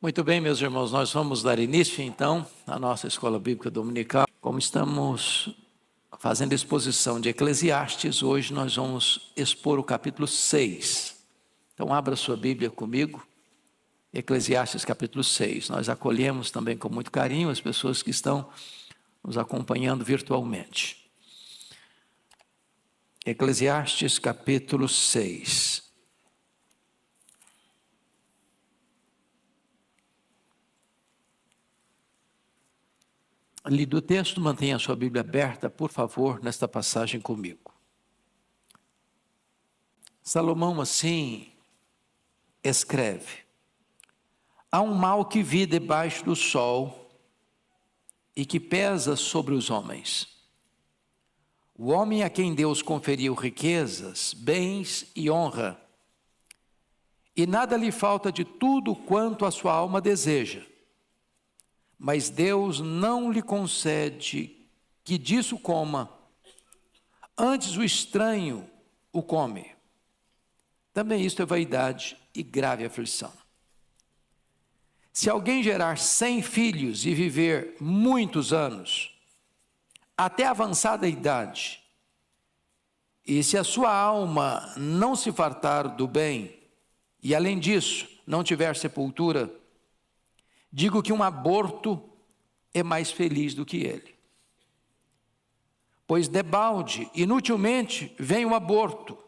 Muito bem, meus irmãos, nós vamos dar início, então, à nossa Escola Bíblica Dominical. Como estamos fazendo exposição de Eclesiastes, hoje nós vamos expor o capítulo 6. Então, abra sua Bíblia comigo, Eclesiastes capítulo 6. Nós acolhemos também com muito carinho as pessoas que estão nos acompanhando virtualmente. Eclesiastes capítulo 6. Lido o texto, mantenha a sua Bíblia aberta, por favor, nesta passagem comigo. Salomão assim escreve: há um mal que vi debaixo do sol e que pesa sobre os homens. O homem a quem Deus conferiu riquezas, bens e honra, e nada lhe falta de tudo quanto a sua alma deseja. Mas Deus não lhe concede que disso coma, antes o estranho o come. Também isto é vaidade e grave aflição. Se alguém gerar 100 filhos e viver muitos anos, até avançada idade, e se a sua alma não se fartar do bem, e além disso não tiver sepultura, digo que um aborto é mais feliz do que ele. Pois debalde, inutilmente, vem o aborto,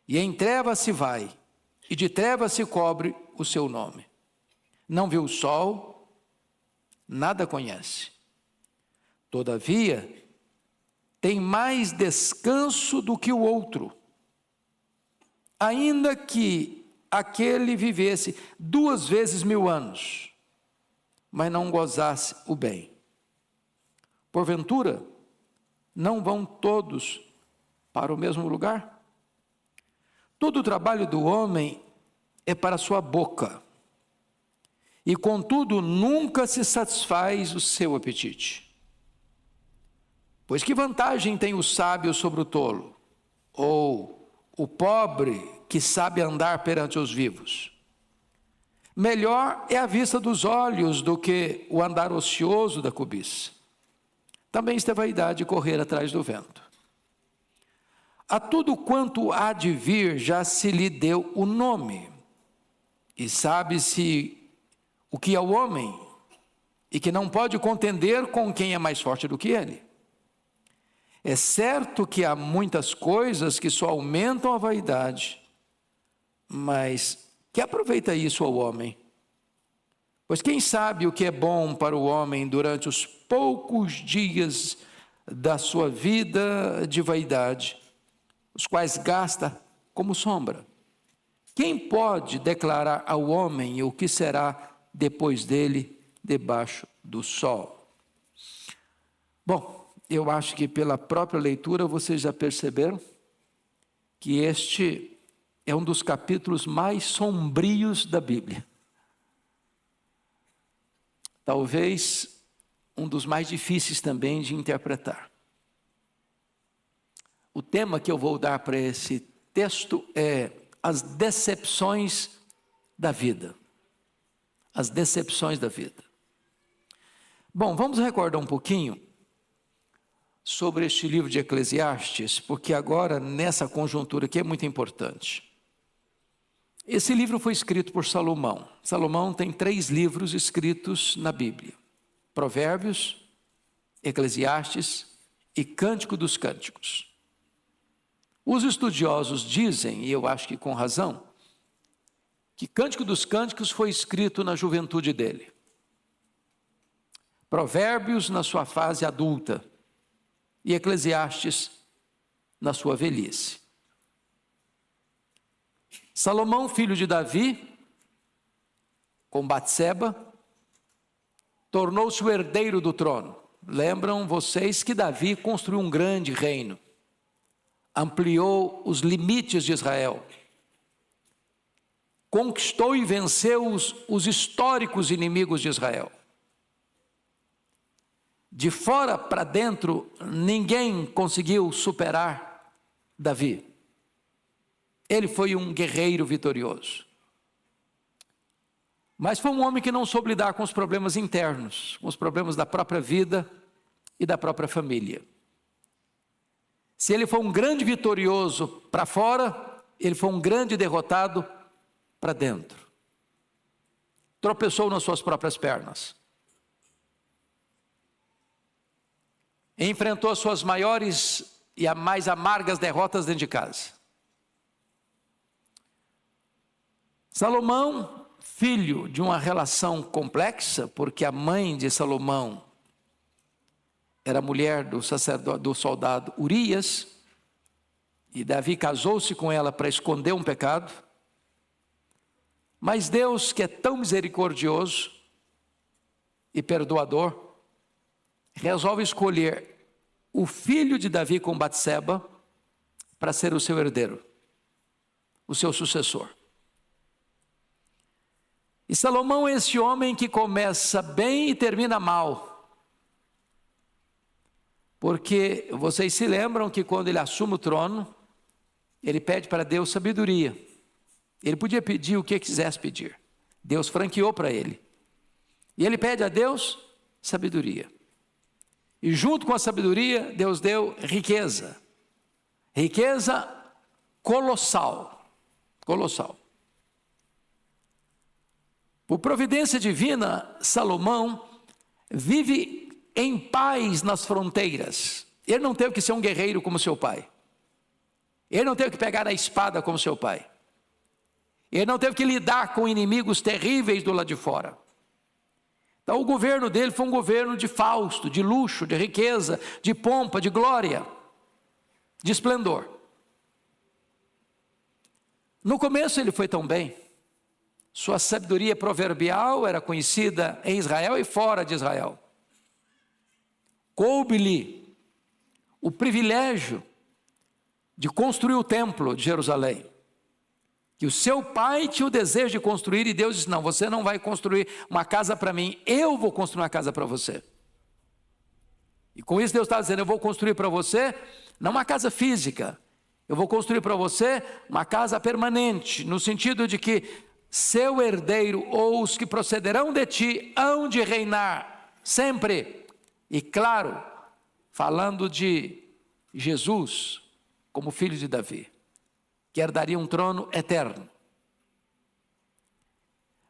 e em trevas se vai, e de trevas se cobre o seu nome. Não viu o sol, nada conhece. Todavia, tem mais descanso do que o outro, ainda que aquele vivesse 2 vezes 1000 anos, mas não gozasse o bem. Porventura, não vão todos para o mesmo lugar? Todo o trabalho do homem é para a sua boca, e contudo nunca se satisfaz o seu apetite. Pois que vantagem tem o sábio sobre o tolo, ou o pobre que sabe andar perante os vivos? Melhor é a vista dos olhos do que o andar ocioso da cobiça. Também isto é vaidade, correr atrás do vento. A tudo quanto há de vir já se lhe deu o nome, e sabe-se o que é o homem, e que não pode contender com quem é mais forte do que ele. É certo que há muitas coisas que só aumentam a vaidade, mas que aproveita isso ao homem? Pois quem sabe o que é bom para o homem durante os poucos dias da sua vida de vaidade, os quais gasta como sombra? Quem pode declarar ao homem o que será depois dele debaixo do sol? Bom, eu acho que pela própria leitura vocês já perceberam que este é um dos capítulos mais sombrios da Bíblia. Talvez um dos mais difíceis também de interpretar. O tema que eu vou dar para esse texto é as decepções da vida. As decepções da vida. Bom, vamos recordar um pouquinho sobre este livro de Eclesiastes, porque agora, nessa conjuntura aqui, é muito importante. Esse livro foi escrito por Salomão. Salomão tem 3 livros escritos na Bíblia: Provérbios, Eclesiastes e Cântico dos Cânticos. Os estudiosos dizem, e eu acho que com razão, que Cântico dos Cânticos foi escrito na juventude dele. Provérbios na sua fase adulta, e Eclesiastes na sua velhice. Salomão, filho de Davi, com Batseba, tornou-se o herdeiro do trono. Lembram vocês que Davi construiu um grande reino, ampliou os limites de Israel, conquistou e venceu os históricos inimigos de Israel. De fora para dentro, ninguém conseguiu superar Davi. Ele foi um guerreiro vitorioso. Mas foi um homem que não soube lidar com os problemas internos, com os problemas da própria vida e da própria família. Se ele foi um grande vitorioso para fora, ele foi um grande derrotado para dentro. Tropeçou nas suas próprias pernas. Enfrentou as suas maiores e as mais amargas derrotas dentro de casa. Salomão, filho de uma relação complexa, porque a mãe de Salomão era mulher do sacerdote, do soldado Urias, e Davi casou-se com ela para esconder um pecado. Mas Deus, que é tão misericordioso e perdoador, resolve escolher o filho de Davi com Batseba para ser o seu herdeiro, o seu sucessor. E Salomão é esse homem que começa bem e termina mal. Porque vocês se lembram que quando ele assume o trono, ele pede para Deus sabedoria. Ele podia pedir o que quisesse pedir. Deus franqueou para ele. E ele pede a Deus sabedoria. E junto com a sabedoria, Deus deu riqueza. Riqueza colossal. Colossal. Por providência divina, Salomão vive em paz nas fronteiras. Ele não teve que ser um guerreiro como seu pai. Ele não teve que pegar a espada como seu pai. Ele não teve que lidar com inimigos terríveis do lado de fora. Então o governo dele foi um governo de fausto, de luxo, de riqueza, de pompa, de glória, de esplendor. No começo ele foi tão bem. Sua sabedoria proverbial era conhecida em Israel e fora de Israel. Coube-lhe o privilégio de construir o templo de Jerusalém, que o seu pai tinha o desejo de construir, e Deus disse: não, você não vai construir uma casa para mim, eu vou construir uma casa para você. E com isso Deus está dizendo: eu vou construir para você, não uma casa física, eu vou construir para você uma casa permanente, no sentido de que seu herdeiro, ou os que procederão de ti, hão de reinar sempre. E claro, falando de Jesus como filho de Davi, que herdaria um trono eterno.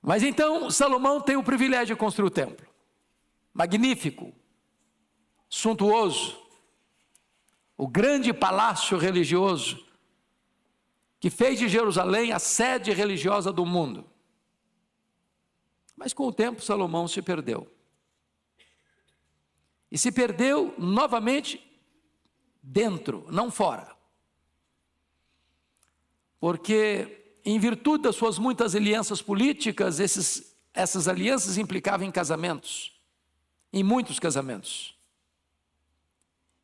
Mas então Salomão tem o privilégio de construir o templo, magnífico, suntuoso, o grande palácio religioso, que fez de Jerusalém a sede religiosa do mundo. Mas com o tempo Salomão se perdeu. E se perdeu novamente dentro, não fora. Porque em virtude das suas muitas alianças políticas, essas alianças implicavam em casamentos, em muitos casamentos.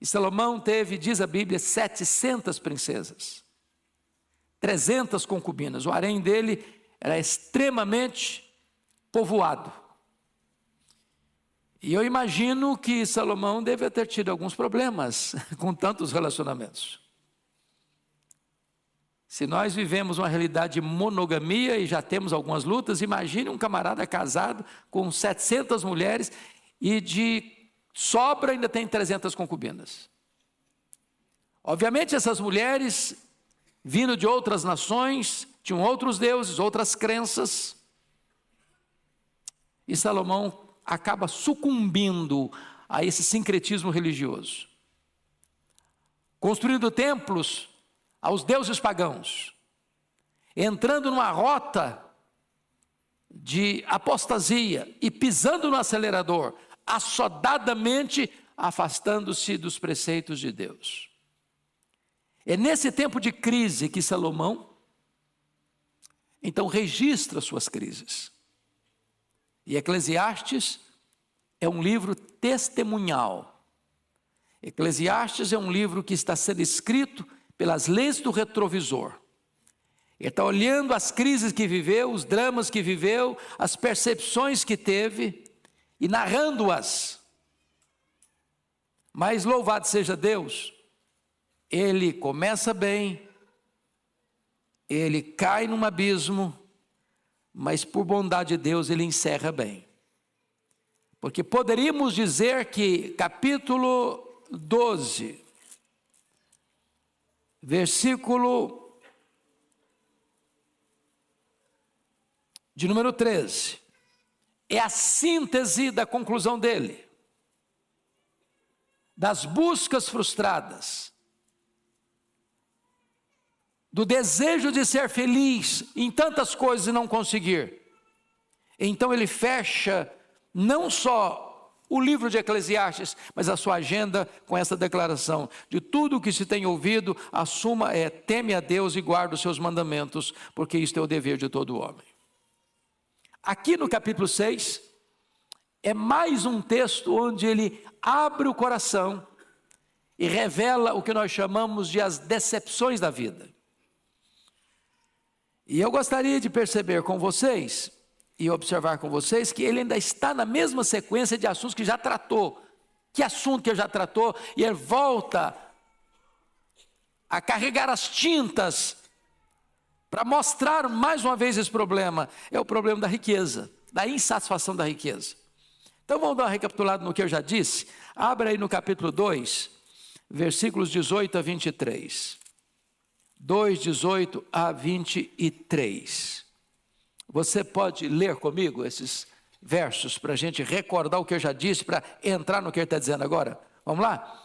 E Salomão teve, diz a Bíblia, 700 princesas, 300 concubinas. O harém dele era extremamente povoado. E eu imagino que Salomão deve ter tido alguns problemas com tantos relacionamentos. Se nós vivemos uma realidade de monogamia e já temos algumas lutas, imagine um camarada casado com 700 mulheres e de sobra ainda tem 300 concubinas. Obviamente essas mulheres, vindo de outras nações, tinham outros deuses, outras crenças. E Salomão acaba sucumbindo a esse sincretismo religioso, construindo templos aos deuses pagãos, entrando numa rota de apostasia e pisando no acelerador, assodadamente afastando-se dos preceitos de Deus. É nesse tempo de crise que Salomão, então, registra suas crises. E Eclesiastes é um livro testemunhal. Eclesiastes é um livro que está sendo escrito pelas lentes do retrovisor. Ele está olhando as crises que viveu, os dramas que viveu, as percepções que teve e narrando-as. Mas louvado seja Deus, ele começa bem, ele cai num abismo, mas por bondade de Deus ele encerra bem. Porque poderíamos dizer que capítulo 12, versículo de número 13, é a síntese da conclusão dele, das buscas frustradas, do desejo de ser feliz em tantas coisas e não conseguir. Então ele fecha não só o livro de Eclesiastes, mas a sua agenda com essa declaração: de tudo o que se tem ouvido, a suma é: teme a Deus e guarda os seus mandamentos, porque isto é o dever de todo homem. Aqui no capítulo 6, é mais um texto onde ele abre o coração e revela o que nós chamamos de as decepções da vida. E eu gostaria de perceber com vocês e observar com vocês que ele ainda está na mesma sequência de assuntos que já tratou. Que assunto que ele já tratou? E ele volta a carregar as tintas para mostrar mais uma vez esse problema. É o problema da riqueza, da insatisfação da riqueza. Então vamos dar uma recapitulada no que eu já disse. Abra aí no capítulo 2, versículos 18 a 23. 2, 18 a 23. Você pode ler comigo esses versos para a gente recordar o que eu já disse, para entrar no que ele está dizendo agora? Vamos lá?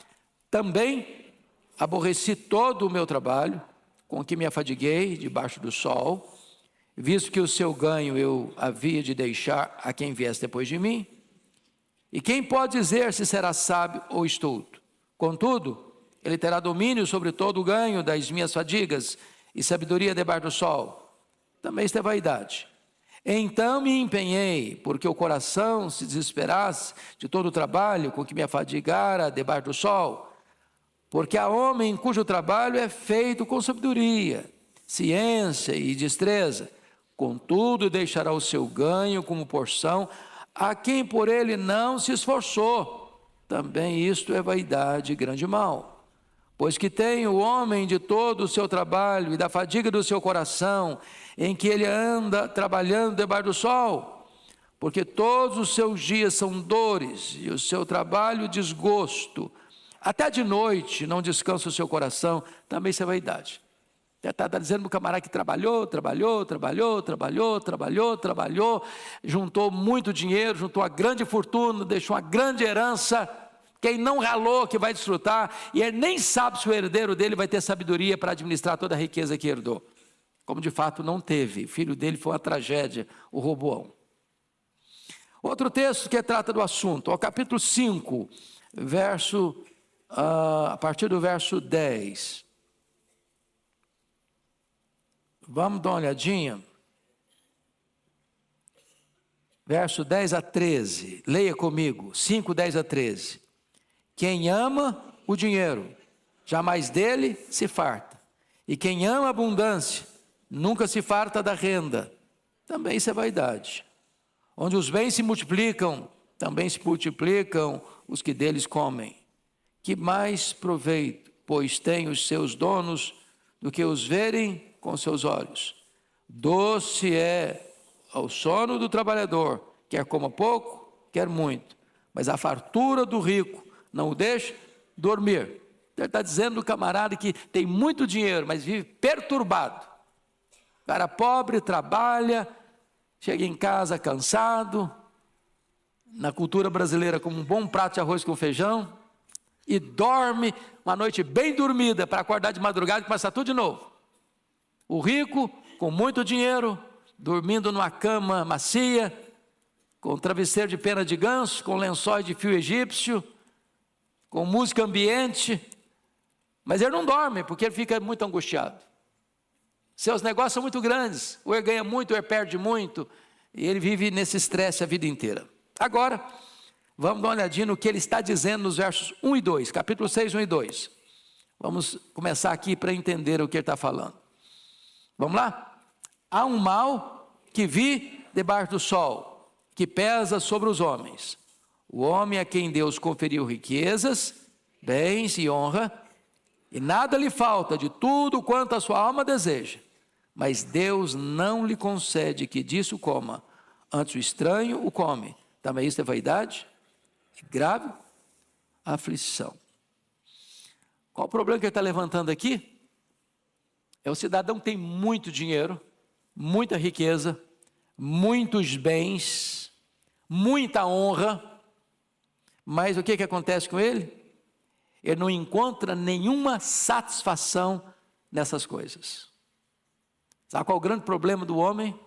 Também aborreci todo o meu trabalho, com que me afadiguei debaixo do sol, visto que o seu ganho eu havia de deixar a quem viesse depois de mim. E quem pode dizer se será sábio ou estulto? Contudo, ele terá domínio sobre todo o ganho das minhas fadigas e sabedoria debaixo do sol. Também isto é vaidade. Então me empenhei, porque o coração se desesperasse de todo o trabalho com que me afadigara debaixo do sol. Porque há homem cujo trabalho é feito com sabedoria, ciência e destreza. Contudo, deixará o seu ganho como porção a quem por ele não se esforçou. Também isto é vaidade e grande mal. Pois que tem o homem de todo o seu trabalho e da fadiga do seu coração, em que ele anda trabalhando debaixo do sol, porque todos os seus dias são dores, e o seu trabalho desgosto. Até de noite não descansa o seu coração, também isso é vaidade. Está dizendo para o camarada que trabalhou, juntou muito dinheiro, juntou uma grande fortuna, deixou uma grande herança. Quem não ralou que vai desfrutar, e ele nem sabe se o herdeiro dele vai ter sabedoria para administrar toda a riqueza que herdou. Como de fato não teve, o filho dele foi uma tragédia, o Roboão. Outro texto que trata do assunto, ao capítulo 5, a partir do verso 10. Vamos dar uma olhadinha. Verso 10 a 13, leia comigo, 5, 10 a 13. Quem ama o dinheiro, jamais dele se farta. E quem ama a abundância, nunca se farta da renda. Também isso é vaidade. Onde os bens se multiplicam, também se multiplicam os que deles comem. Que mais proveito, pois tem os seus donos, do que os verem com seus olhos. Doce é ao sono do trabalhador, quer coma pouco, quer muito. Mas a fartura do rico não o deixa dormir. Ele está dizendo do camarada que tem muito dinheiro, mas vive perturbado. O cara pobre, trabalha, chega em casa cansado, na cultura brasileira como um bom prato de arroz com feijão, e dorme uma noite bem dormida para acordar de madrugada e começar tudo de novo. O rico, com muito dinheiro, dormindo numa cama macia, com travesseiro de pena de ganso, com lençóis de fio egípcio, com música ambiente, mas ele não dorme, porque ele fica muito angustiado. Seus negócios são muito grandes, ou ele ganha muito, ou ele perde muito, e ele vive nesse estresse a vida inteira. Agora, vamos dar uma olhadinha no que ele está dizendo nos versos 1 e 2, capítulo 6, 1 e 2. Vamos começar aqui para entender o que ele está falando. Vamos lá? Há um mal que vi debaixo do sol, que pesa sobre os homens. O homem a quem Deus conferiu riquezas, bens e honra, e nada lhe falta de tudo quanto a sua alma deseja. mas Deus não lhe concede que disso coma, antes o estranho o come. Também isso é vaidade e grave aflição. Qual o problema que ele está levantando aqui? É o cidadão que tem muito dinheiro, muita riqueza, muitos bens, muita honra, mas o que acontece com ele? Ele não encontra nenhuma satisfação nessas coisas. Sabe qual é o grande problema do homem?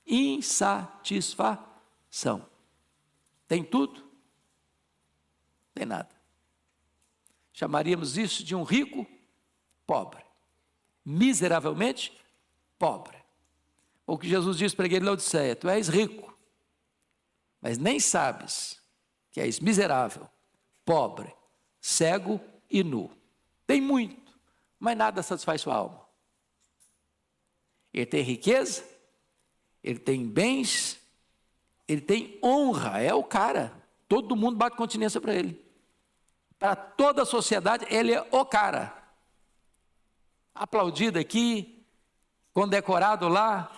Insatisfação. Tem tudo, tem nada. Chamaríamos isso de um rico pobre, miseravelmente pobre. O que Jesus disse para a igreja de Laodiceia: tu és rico, mas nem sabes que és miserável, pobre, cego e nu. Tem muito, mas nada satisfaz sua alma. Ele tem riqueza, ele tem bens, ele tem honra, é o cara. Todo mundo bate continência para ele. Para toda a sociedade, ele é o cara. Aplaudido aqui, condecorado lá,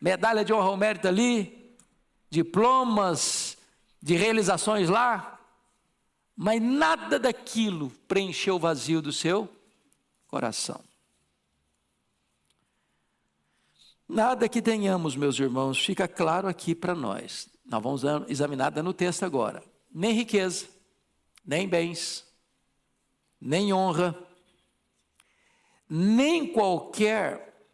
medalha de honra ao mérito ali, diplomas de realizações lá, mas nada daquilo preencheu o vazio do seu coração. Nada que tenhamos, meus irmãos, fica claro aqui para nós. Nós vamos examinar no texto agora. Nem riqueza, nem bens, nem honra, nem qualquer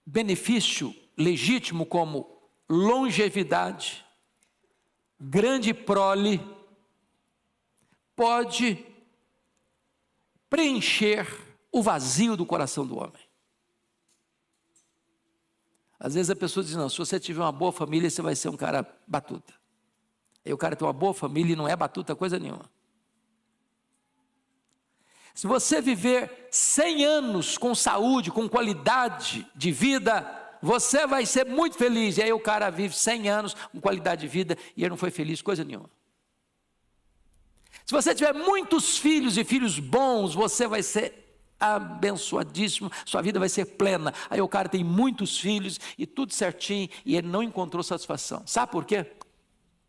benefício legítimo como longevidade, grande prole, pode preencher o vazio do coração do homem. Às vezes a pessoa diz: não, se você tiver uma boa família, você vai ser um cara batuta. Aí o cara tem uma boa família e não é batuta coisa nenhuma. Se você viver 100 anos com saúde, com qualidade de vida, você vai ser muito feliz. E aí o cara vive 100 anos com qualidade de vida e ele não foi feliz coisa nenhuma. Se você tiver muitos filhos e filhos bons, você vai ser abençoadíssimo, sua vida vai ser plena. Aí o cara tem muitos filhos e tudo certinho e ele não encontrou satisfação. Sabe por quê?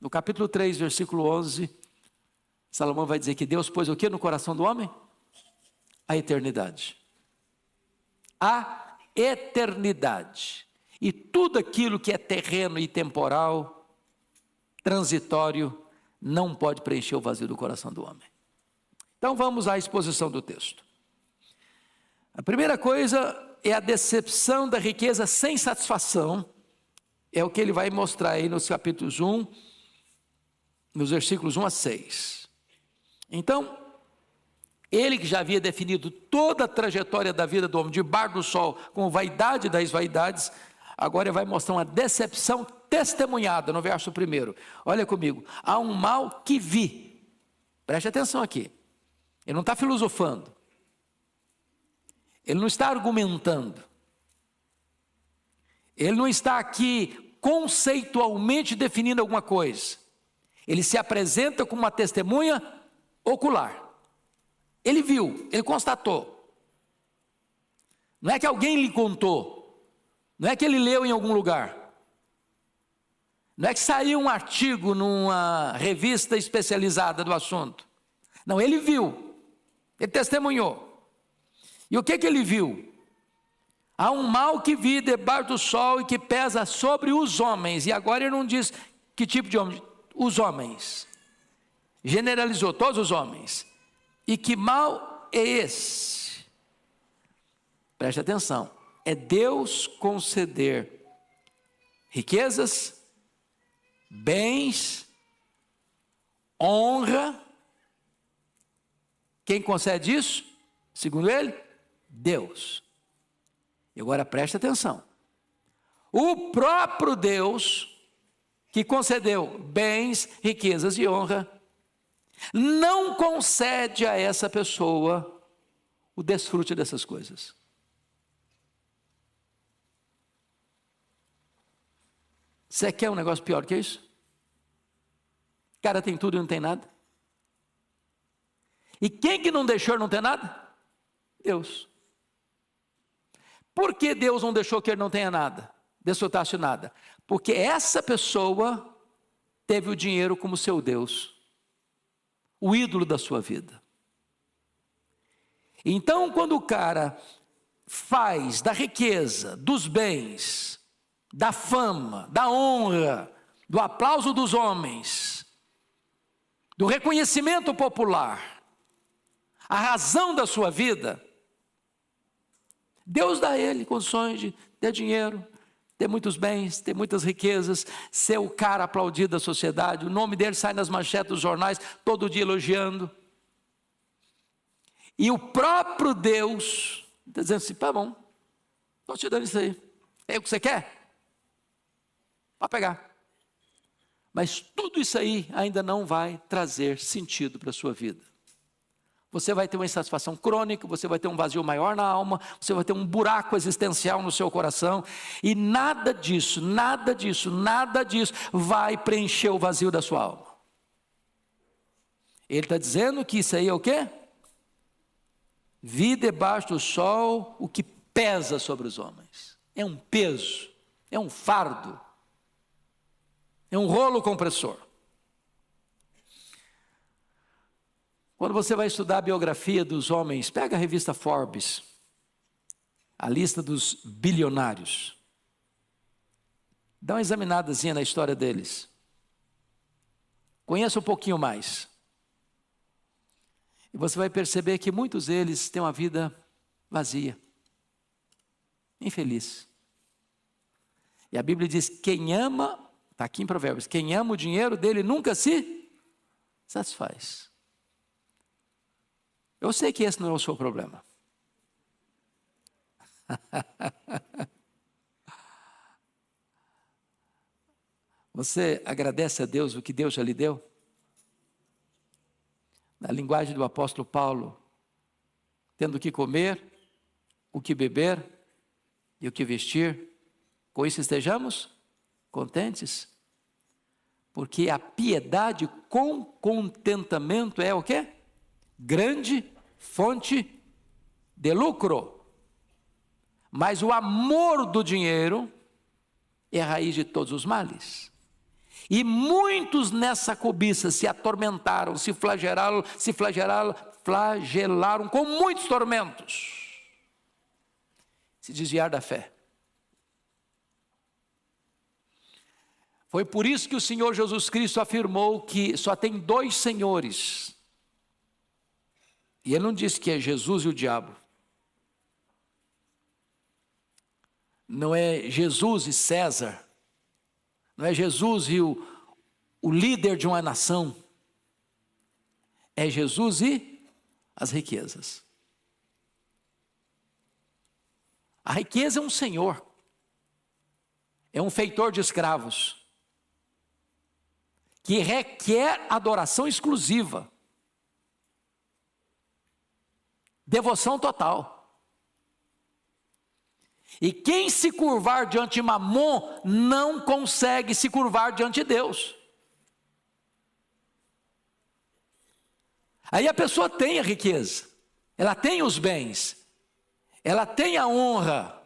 No capítulo 3, versículo 11, Salomão vai dizer que Deus pôs o que no coração do homem? A eternidade. A eternidade. E tudo aquilo que é terreno e temporal, transitório, não pode preencher o vazio do coração do homem. Então vamos à exposição do texto. A primeira coisa é a decepção da riqueza sem satisfação. É o que ele vai mostrar aí nos capítulos 1, nos versículos 1 a 6. Então, ele que já havia definido toda a trajetória da vida do homem, debaixo do sol, com vaidade das vaidades, agora ele vai mostrar uma decepção testemunhada no verso 1. Olha comigo: há um mal que vi. Preste atenção aqui. Ele não está filosofando. Ele não está argumentando. Ele não está aqui conceitualmente definindo alguma coisa. Ele se apresenta como uma testemunha ocular. Ele viu, ele constatou. Não é que alguém lhe contou. Não é que ele leu em algum lugar. Não é que saiu um artigo numa revista especializada do assunto. Não, ele viu. Ele testemunhou. E o que ele viu? Há um mal que vi debaixo do sol e que pesa sobre os homens. E agora ele não diz que tipo de homem. Os homens. Generalizou todos os homens. E que mal é esse? Preste atenção. É Deus conceder riquezas, bens, honra. Quem concede isso? Segundo ele, Deus. E agora preste atenção. O próprio Deus, que concedeu bens, riquezas e honra, não concede a essa pessoa o desfrute dessas coisas. Você quer um negócio pior que isso? O cara tem tudo e não tem nada. E quem que não deixou não ter nada? Deus. Por que Deus não deixou que ele não tenha nada, desfrutasse nada? Porque essa pessoa teve o dinheiro como seu Deus, o ídolo da sua vida. Então, quando o cara faz da riqueza, dos bens, da fama, da honra, do aplauso dos homens, do reconhecimento popular, a razão da sua vida, Deus dá a ele condições de ter dinheiro, ter muitos bens, ter muitas riquezas, ser o cara aplaudido da sociedade, o nome dele sai nas manchetes dos jornais, todo dia elogiando. E o próprio Deus está dizendo assim, tá bom, estou te dando isso aí, é o que você quer? Pode pegar. Mas tudo isso aí ainda não vai trazer sentido para a sua vida. Você vai ter uma insatisfação crônica, você vai ter um vazio maior na alma, você vai ter um buraco existencial no seu coração, e nada disso vai preencher o vazio da sua alma. Ele está dizendo que isso aí é o quê? Vi debaixo do sol o que pesa sobre os homens. É um peso, é um fardo, é um rolo compressor. Quando você vai estudar a biografia dos homens, pega a revista Forbes, a lista dos bilionários. Dá uma examinadazinha na história deles. Conheça um pouquinho mais. E você vai perceber que muitos deles têm uma vida vazia, infeliz. E a Bíblia diz, quem ama, está aqui em Provérbios, quem ama o dinheiro dele nunca se satisfaz. Eu sei que esse não é o seu problema. Você agradece a Deus o que Deus já lhe deu? Na linguagem do apóstolo Paulo, tendo o que comer, o que beber e o que vestir, com isso estejamos contentes. Porque a piedade com contentamento é o quê? Grande fonte de lucro. Mas o amor do dinheiro é a raiz de todos os males. E muitos nessa cobiça se atormentaram, se flagelaram com muitos tormentos. Se desviar da fé. Foi por isso que o Senhor Jesus Cristo afirmou que só tem dois senhores. E ele não disse que é Jesus e o diabo. Não é Jesus e César. Não é Jesus e o líder de uma nação. É Jesus e as riquezas. A riqueza é um senhor. É um feitor de escravos. Que requer adoração exclusiva. Devoção total. E quem se curvar diante de Mamon, não consegue se curvar diante de Deus. Aí a pessoa tem a riqueza, ela tem os bens, ela tem a honra,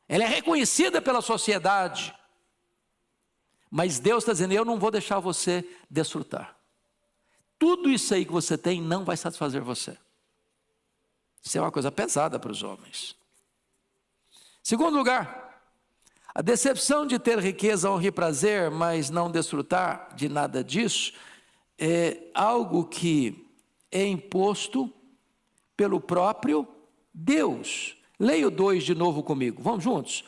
ela é reconhecida pela sociedade. Mas Deus está dizendo, eu não vou deixar você desfrutar. Tudo isso aí que você tem não vai satisfazer você. Isso é uma coisa pesada para os homens. Segundo lugar, a decepção de ter riqueza, honra e prazer, mas não desfrutar de nada disso, é algo que é imposto pelo próprio Deus. Leia o 2 de novo comigo, vamos juntos.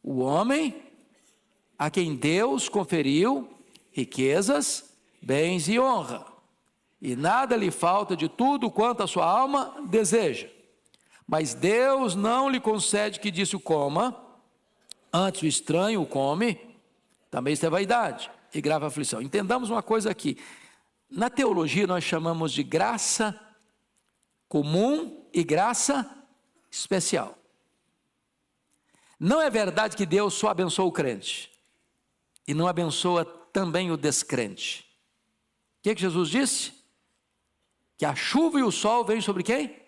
O homem a quem Deus conferiu riquezas, bens e honra, e nada lhe falta de tudo quanto a sua alma deseja. Mas Deus não lhe concede que disso coma, antes o estranho o come, também isso é vaidade e grave aflição. Entendamos uma coisa aqui, na teologia nós chamamos de graça comum e graça especial. Não é verdade que Deus só abençoa o crente, e não abençoa também o descrente. O que Jesus disse? Que a chuva e o sol vêm sobre quem?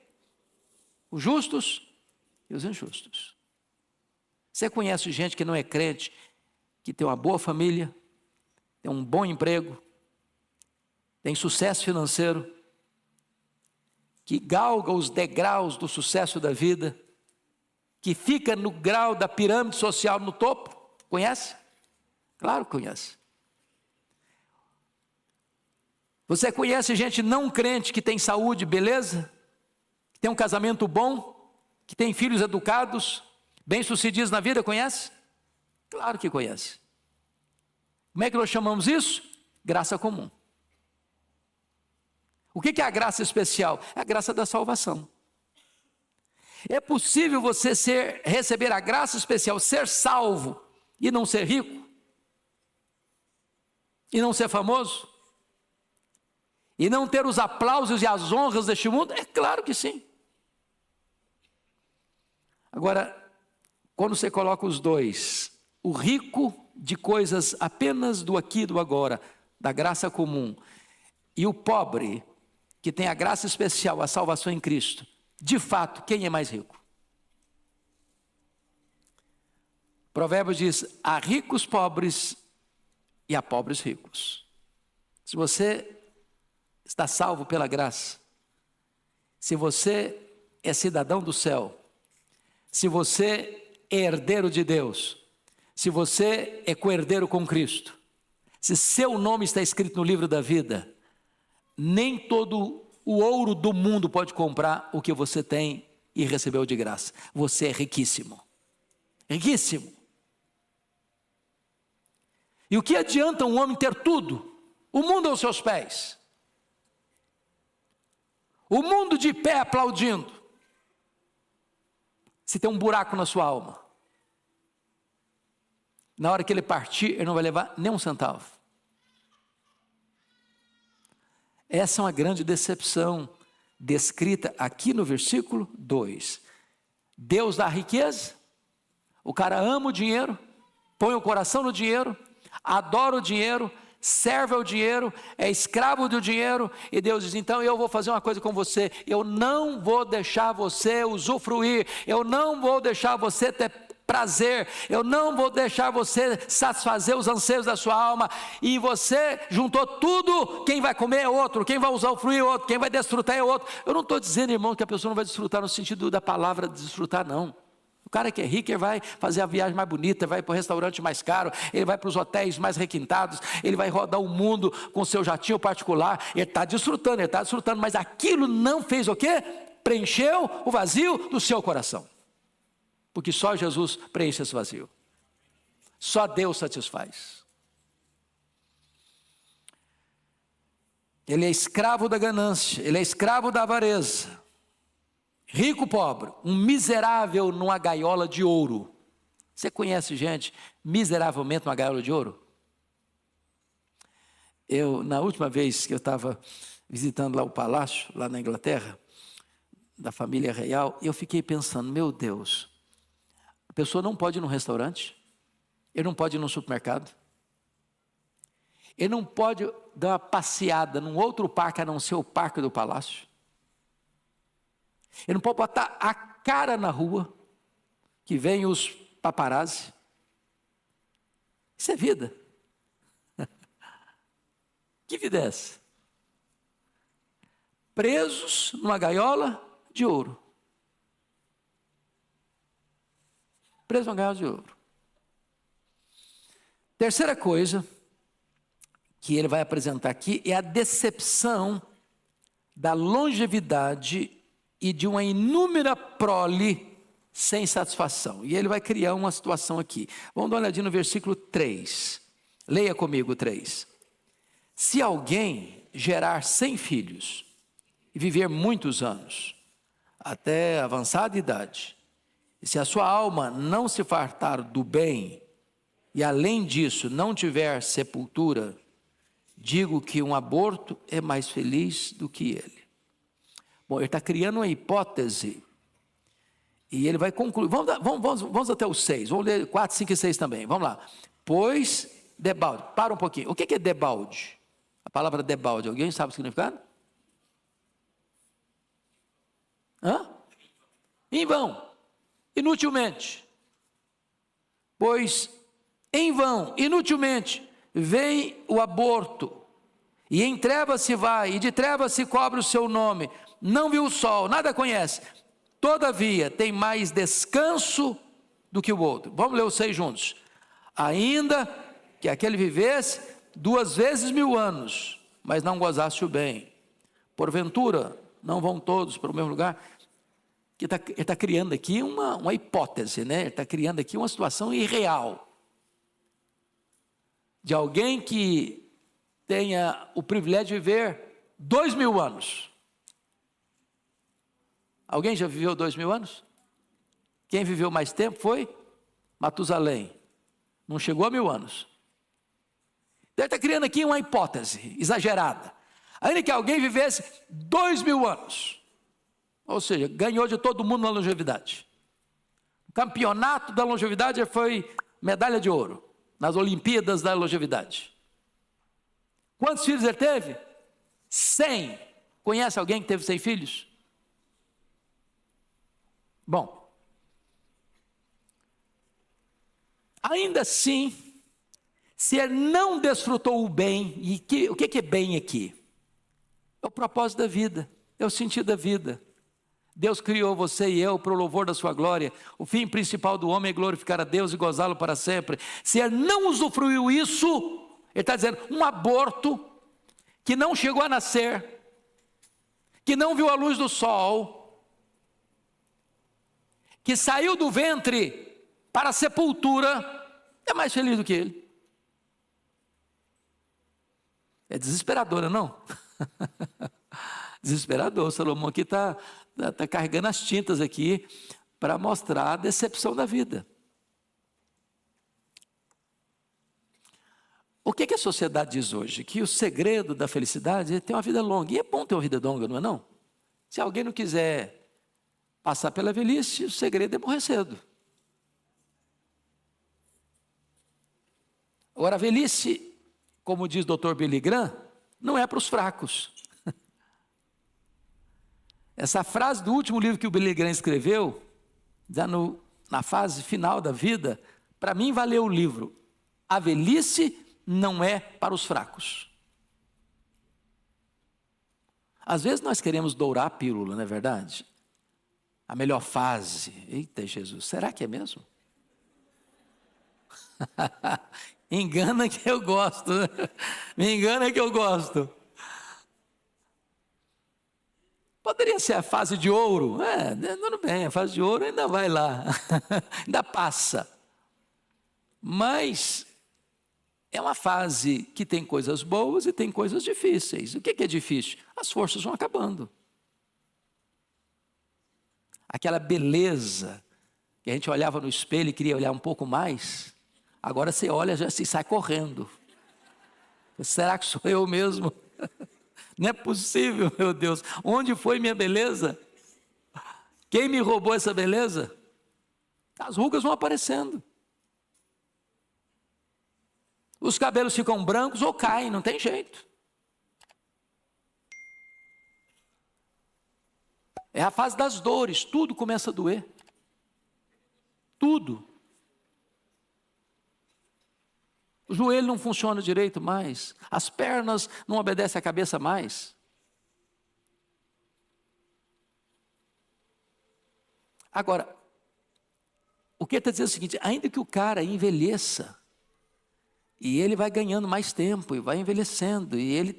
Os justos e os injustos. Você conhece gente que não é crente, que tem uma boa família, tem um bom emprego, tem sucesso financeiro, que galga os degraus do sucesso da vida, que fica no grau da pirâmide social no topo? Conhece? Claro que conhece. Você conhece gente não crente que tem saúde, beleza? Que tem um casamento bom, que tem filhos educados, bem-sucedidos na vida, conhece? Claro que conhece. Como é que nós chamamos isso? Graça comum. O que é a graça especial? É a graça da salvação. É possível você receber a graça especial, ser salvo e não ser rico? E não ser famoso? E não ter os aplausos e as honras deste mundo? É claro que sim. Agora, quando você coloca os dois, o rico de coisas apenas do aqui e do agora, da graça comum, e o pobre, que tem a graça especial, a salvação em Cristo, de fato, quem é mais rico? Provérbios diz: há ricos pobres e há pobres ricos. Se você está salvo pela graça, se você é cidadão do céu, se você é herdeiro de Deus, se você é co-herdeiro com Cristo, se seu nome está escrito no livro da vida, nem todo o ouro do mundo pode comprar o que você tem e recebeu de graça. Você é riquíssimo. Riquíssimo. E o que adianta um homem ter tudo? O mundo aos seus pés. O mundo de pé aplaudindo. Se tem um buraco na sua alma. Na hora que ele partir, ele não vai levar nem um centavo. Essa é uma grande decepção, descrita aqui no versículo 2. Deus dá riqueza, o cara ama o dinheiro, põe o coração no dinheiro, adora o dinheiro, serve ao dinheiro, é escravo do dinheiro, e Deus diz: então eu vou fazer uma coisa com você, eu não vou deixar você usufruir, eu não vou deixar você ter prazer, eu não vou deixar você satisfazer os anseios da sua alma, e você juntou tudo, quem vai comer é outro, quem vai usufruir é outro, quem vai desfrutar é outro. Eu não estou dizendo, irmão, que a pessoa não vai desfrutar no sentido da palavra desfrutar, não. O cara que é rico, ele vai fazer a viagem mais bonita, vai para o restaurante mais caro, ele vai para os hotéis mais requintados, ele vai rodar o mundo com seu jatinho particular, ele está desfrutando, mas aquilo não fez o quê? Preencheu o vazio do seu coração. Porque só Jesus preenche esse vazio. Só Deus satisfaz. Ele é escravo da ganância, ele é escravo da avareza. Rico, pobre, um miserável numa gaiola de ouro. Você conhece gente miseravelmente numa gaiola de ouro? Na última vez que eu estava visitando lá o palácio, lá na Inglaterra, da família real, eu fiquei pensando, meu Deus, a pessoa não pode ir num restaurante, ele não pode ir num supermercado, ele não pode dar uma passeada num outro parque a não ser o parque do palácio. Ele não pode botar a cara na rua, que vem os paparazzi. Isso é vida. Que vida é essa? Presos numa gaiola de ouro. Preso numa gaiola de ouro. Terceira coisa que ele vai apresentar aqui é a decepção da longevidade e de uma inúmera prole sem satisfação. E ele vai criar uma situação aqui. Vamos dar uma olhadinha no versículo 3. Leia comigo 3. Se alguém gerar 100 filhos e viver muitos anos, até avançada idade, e se a sua alma não se fartar do bem, e além disso não tiver sepultura, digo que um aborto é mais feliz do que ele. Bom, ele está criando uma hipótese, e ele vai concluir. Vamos até o 6, vamos ler 4, 5 e 6 também, vamos lá. Pois, debalde, para um pouquinho, o que é debalde? A palavra debalde, alguém sabe o significado? Em vão, inutilmente. pois em vão, inutilmente, vem o aborto, e em trevas se vai, e de trevas se cobre o seu nome, não viu o sol, nada conhece, todavia tem mais descanso do que o outro. Vamos ler os 6 juntos. Ainda que aquele vivesse 2 vezes 1000 anos, mas não gozasse o bem, porventura não vão todos para o mesmo lugar. Ele está criando aqui uma hipótese, né? Ele está criando aqui uma situação irreal, de alguém que tenha o privilégio de viver 2000 anos. Alguém já viveu 2000 anos? Quem viveu mais tempo foi Matusalém, não chegou a 1000 anos. Então ele está criando aqui uma hipótese exagerada, ainda que alguém vivesse 2000 anos, ou seja, ganhou de todo mundo na longevidade. O campeonato da longevidade foi medalha de ouro nas Olimpíadas da longevidade. Quantos filhos ele teve? 100. Conhece alguém que teve 100 filhos? Bom, ainda assim, se ele não desfrutou o bem, e o que é bem aqui? É o propósito da vida, é o sentido da vida. Deus criou você e eu para o louvor da sua glória. O fim principal do homem é glorificar a Deus e gozá-lo para sempre. Se ele não usufruiu isso, ele está dizendo, um aborto que não chegou a nascer, que não viu a luz do sol, que saiu do ventre para a sepultura, é mais feliz do que ele. É desesperador, não? Desesperador. Salomão aqui está carregando as tintas aqui para mostrar a decepção da vida. O que a sociedade diz hoje? Que o segredo da felicidade é ter uma vida longa. E é bom ter uma vida longa, não é não? Se alguém não quiser passar pela velhice, o segredo é morrer cedo. Agora, a velhice, como diz o Dr. Billy Graham, não é para os fracos. Essa frase do último livro que o Billy Graham escreveu, já na fase final da vida, para mim valeu o livro. A velhice não é para os fracos. Às vezes nós queremos dourar a pílula, não é verdade? A melhor fase. Eita Jesus, será que é mesmo? Engana que eu gosto, né? Me engana que eu gosto. Poderia ser a fase de ouro, tudo bem, a fase de ouro ainda vai lá, ainda passa. Mas é uma fase que tem coisas boas e tem coisas difíceis. O que é difícil? As forças vão acabando. Aquela beleza que a gente olhava no espelho e queria olhar um pouco mais, agora você olha já se sai correndo. Será que sou eu mesmo? Não é possível, meu Deus. Onde foi minha beleza? Quem me roubou essa beleza? As rugas vão aparecendo. Os cabelos ficam brancos ou caem, não tem jeito. É a fase das dores, tudo começa a doer. Tudo. O joelho não funciona direito mais, as pernas não obedecem à cabeça mais. Agora, o que ele está dizendo é o seguinte, ainda que o cara envelheça, e ele vai ganhando mais tempo, e vai envelhecendo, e ele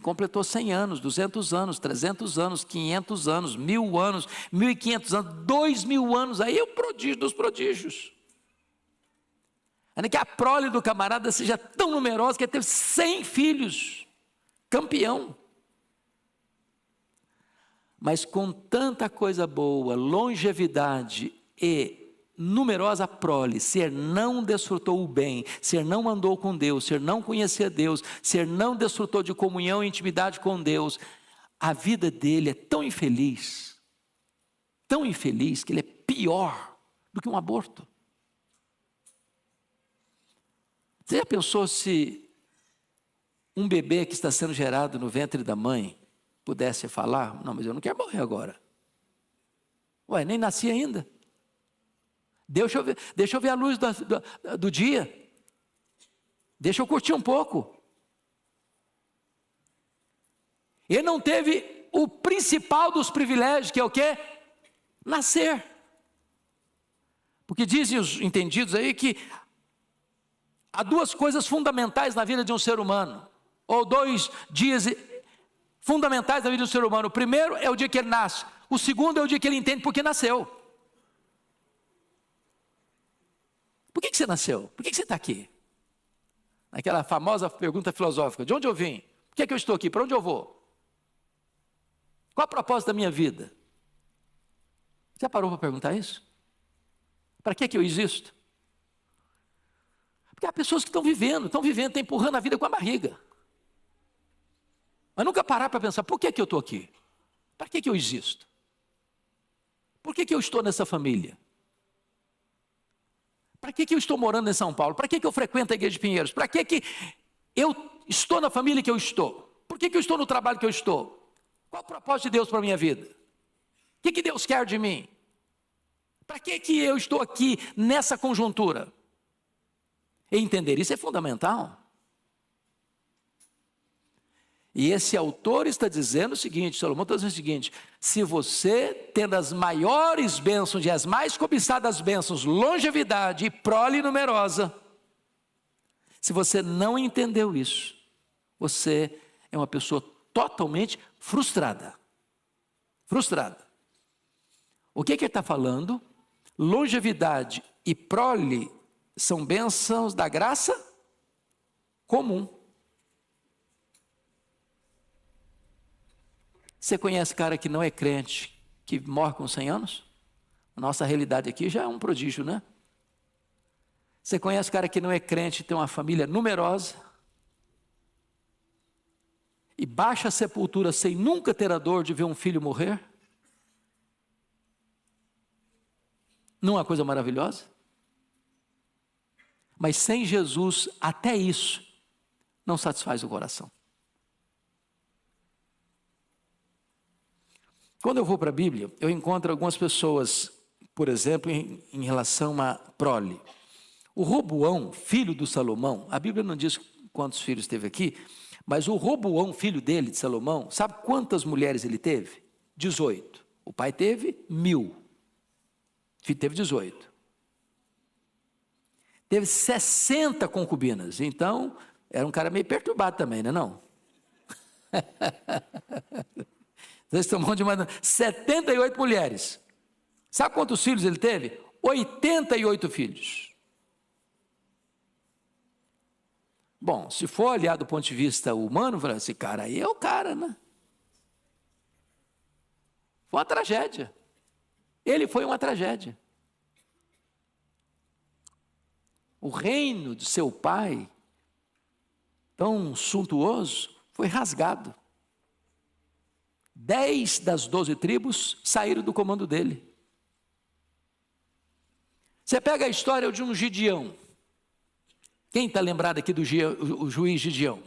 completou 100 anos, 200 anos, 300 anos, 500 anos, 1000 anos, 1500 anos, 2000 anos, aí é o prodígio dos prodígios. Ainda que a prole do camarada seja tão numerosa que ele teve 100 filhos, campeão. Mas com tanta coisa boa, longevidade e numerosa prole, se ele não desfrutou o bem, se ele não andou com Deus, se ele não conhecia Deus, se ele não desfrutou de comunhão e intimidade com Deus, a vida dele é tão infeliz que ele é pior do que um aborto. Você já pensou se um bebê que está sendo gerado no ventre da mãe pudesse falar, não, mas eu não quero morrer agora. Ué, nem nasci ainda. deixa eu ver a luz do dia. Deixa eu curtir um pouco. Ele não teve o principal dos privilégios, que é o quê? Nascer. Porque dizem os entendidos aí que há duas coisas fundamentais na vida de um ser humano, ou 2 dias fundamentais na vida do ser humano. O primeiro é o dia que ele nasce, o segundo é o dia que ele entende por que nasceu. Por que você nasceu? Por que você está aqui? Aquela famosa pergunta filosófica: de onde eu vim? Por que eu estou aqui? Para onde eu vou? Qual a propósito da minha vida? Já parou para perguntar isso? Para que eu existo? Porque há pessoas que estão vivendo, estão empurrando a vida com a barriga. Mas nunca parar para pensar: por que eu estou aqui? Para que eu existo? Por que eu estou nessa família? Para que eu estou morando em São Paulo? Para que eu frequento a Igreja de Pinheiros? Para que eu estou na família que eu estou? Por que eu estou no trabalho que eu estou? Qual o propósito de Deus para a minha vida? O que Deus quer de mim? Para que eu estou aqui nessa conjuntura? E entender isso é fundamental. E esse autor está dizendo o seguinte, Salomão está dizendo o seguinte: se você, tendo as maiores bênçãos e as mais cobiçadas bênçãos, longevidade e prole numerosa, se você não entendeu isso, você é uma pessoa totalmente frustrada. Frustrada. O que ele está falando? Longevidade e prole são bênçãos da graça comum. Você conhece cara que não é crente, que morre com 100 anos? A nossa realidade aqui já é um prodígio, né? Você conhece cara que não é crente, tem uma família numerosa, e baixa a sepultura sem nunca ter a dor de ver um filho morrer? Não é uma coisa maravilhosa? Mas sem Jesus, até isso não satisfaz o coração. Quando eu vou para a Bíblia, eu encontro algumas pessoas, por exemplo, em relação a prole. O Roboão, filho do Salomão, a Bíblia não diz quantos filhos teve aqui, mas o Roboão, filho dele, de Salomão, sabe quantas mulheres ele teve? 18. O pai teve 1000. Filho teve 18. Teve 60 concubinas. Então, era um cara meio perturbado também, não é não? Vocês estão mandando 78 mulheres. Sabe quantos filhos ele teve? 88 filhos. Bom, se for olhar do ponto de vista humano, esse cara aí é o cara, né? Foi uma tragédia. Ele foi uma tragédia. O reino de seu pai, tão suntuoso, foi rasgado. 10 das 12 tribos saíram do comando dele. Você pega a história de um Gideão. Quem está lembrado aqui do o juiz Gideão?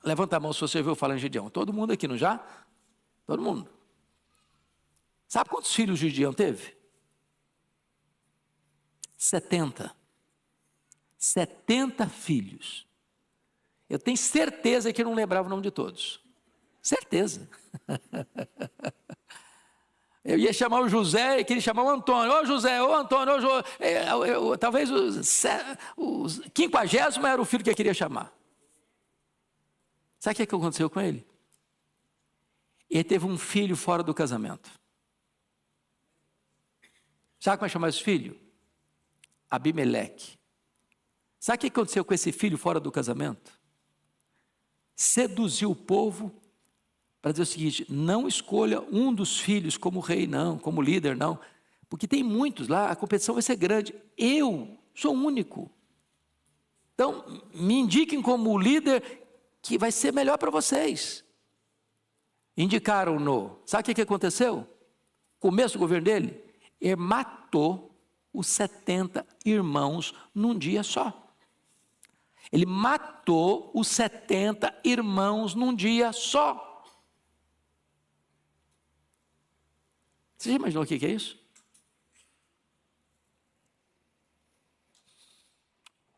Levanta a mão se você ouviu falar em Gideão. Todo mundo aqui, não já? Todo mundo. Sabe quantos filhos Gideão teve? 70. 70 filhos. Eu tenho certeza que eu não lembrava o nome de todos. Certeza. Eu ia chamar o José e queria chamar o Antônio. Ô José, ô Antônio, talvez o 50º era o filho que eu queria chamar. Sabe o que aconteceu com ele? Ele teve um filho fora do casamento. Sabe como é chamar esse filho? Abimeleque. Sabe o que aconteceu com esse filho fora do casamento? Seduziu o povo para dizer o seguinte: não escolha um dos filhos como rei, não, como líder, não, porque tem muitos lá, a competição vai ser grande. Eu sou único. Então, me indiquem como líder que vai ser melhor para vocês. Indicaram-no. Sabe o que aconteceu? Começo do governo dele, ele matou os 70 irmãos num dia só. Ele matou os 70 irmãos num dia só. Você já imaginou o que é isso?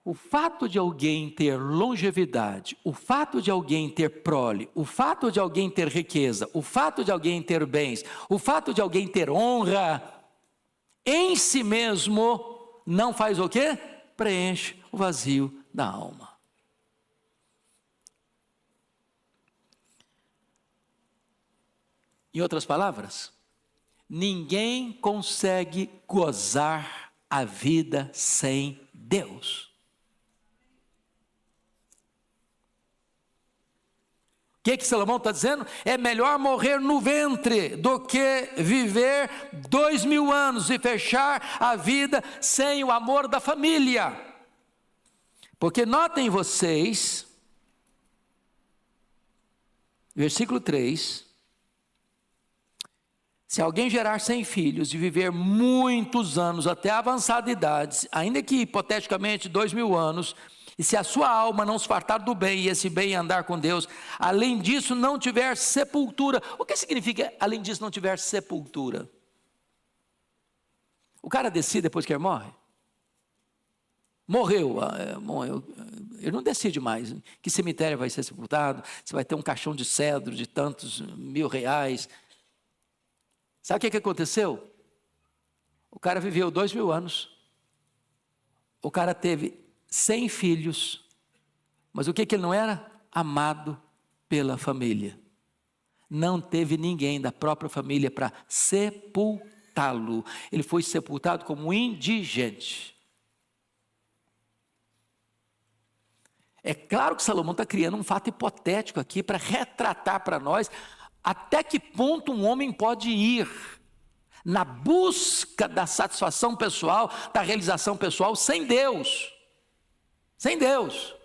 o fato de alguém ter longevidade, o fato de alguém ter prole, o fato de alguém ter riqueza, o fato de alguém ter bens, o fato de alguém ter honra, em si mesmo, não faz o quê? Preenche o vazio da alma. Em outras palavras, ninguém consegue gozar a vida sem Deus. O que Salomão está dizendo? É melhor morrer no ventre do que viver 2000 anos e fechar a vida sem o amor da família. Porque notem vocês, versículo 3, se alguém gerar 100 filhos e viver muitos anos até a avançada idade, ainda que hipoteticamente 2000 anos, e se a sua alma não se fartar do bem, e esse bem andar com Deus, além disso não tiver sepultura. O que significa além disso não tiver sepultura? O cara decide depois que ele morre? Morreu, ele não decide mais que cemitério vai ser sepultado, se vai ter um caixão de cedro de tantos R$1000. Sabe o que aconteceu? O cara viveu 2000 anos, o cara teve 100 filhos, mas o que ele não era? Amado pela família. Não teve ninguém da própria família para sepultá-lo. Ele foi sepultado como indigente. É claro que Salomão está criando um fato hipotético aqui para retratar para nós até que ponto um homem pode ir na busca da satisfação pessoal, da realização pessoal sem Deus. Sem Deus.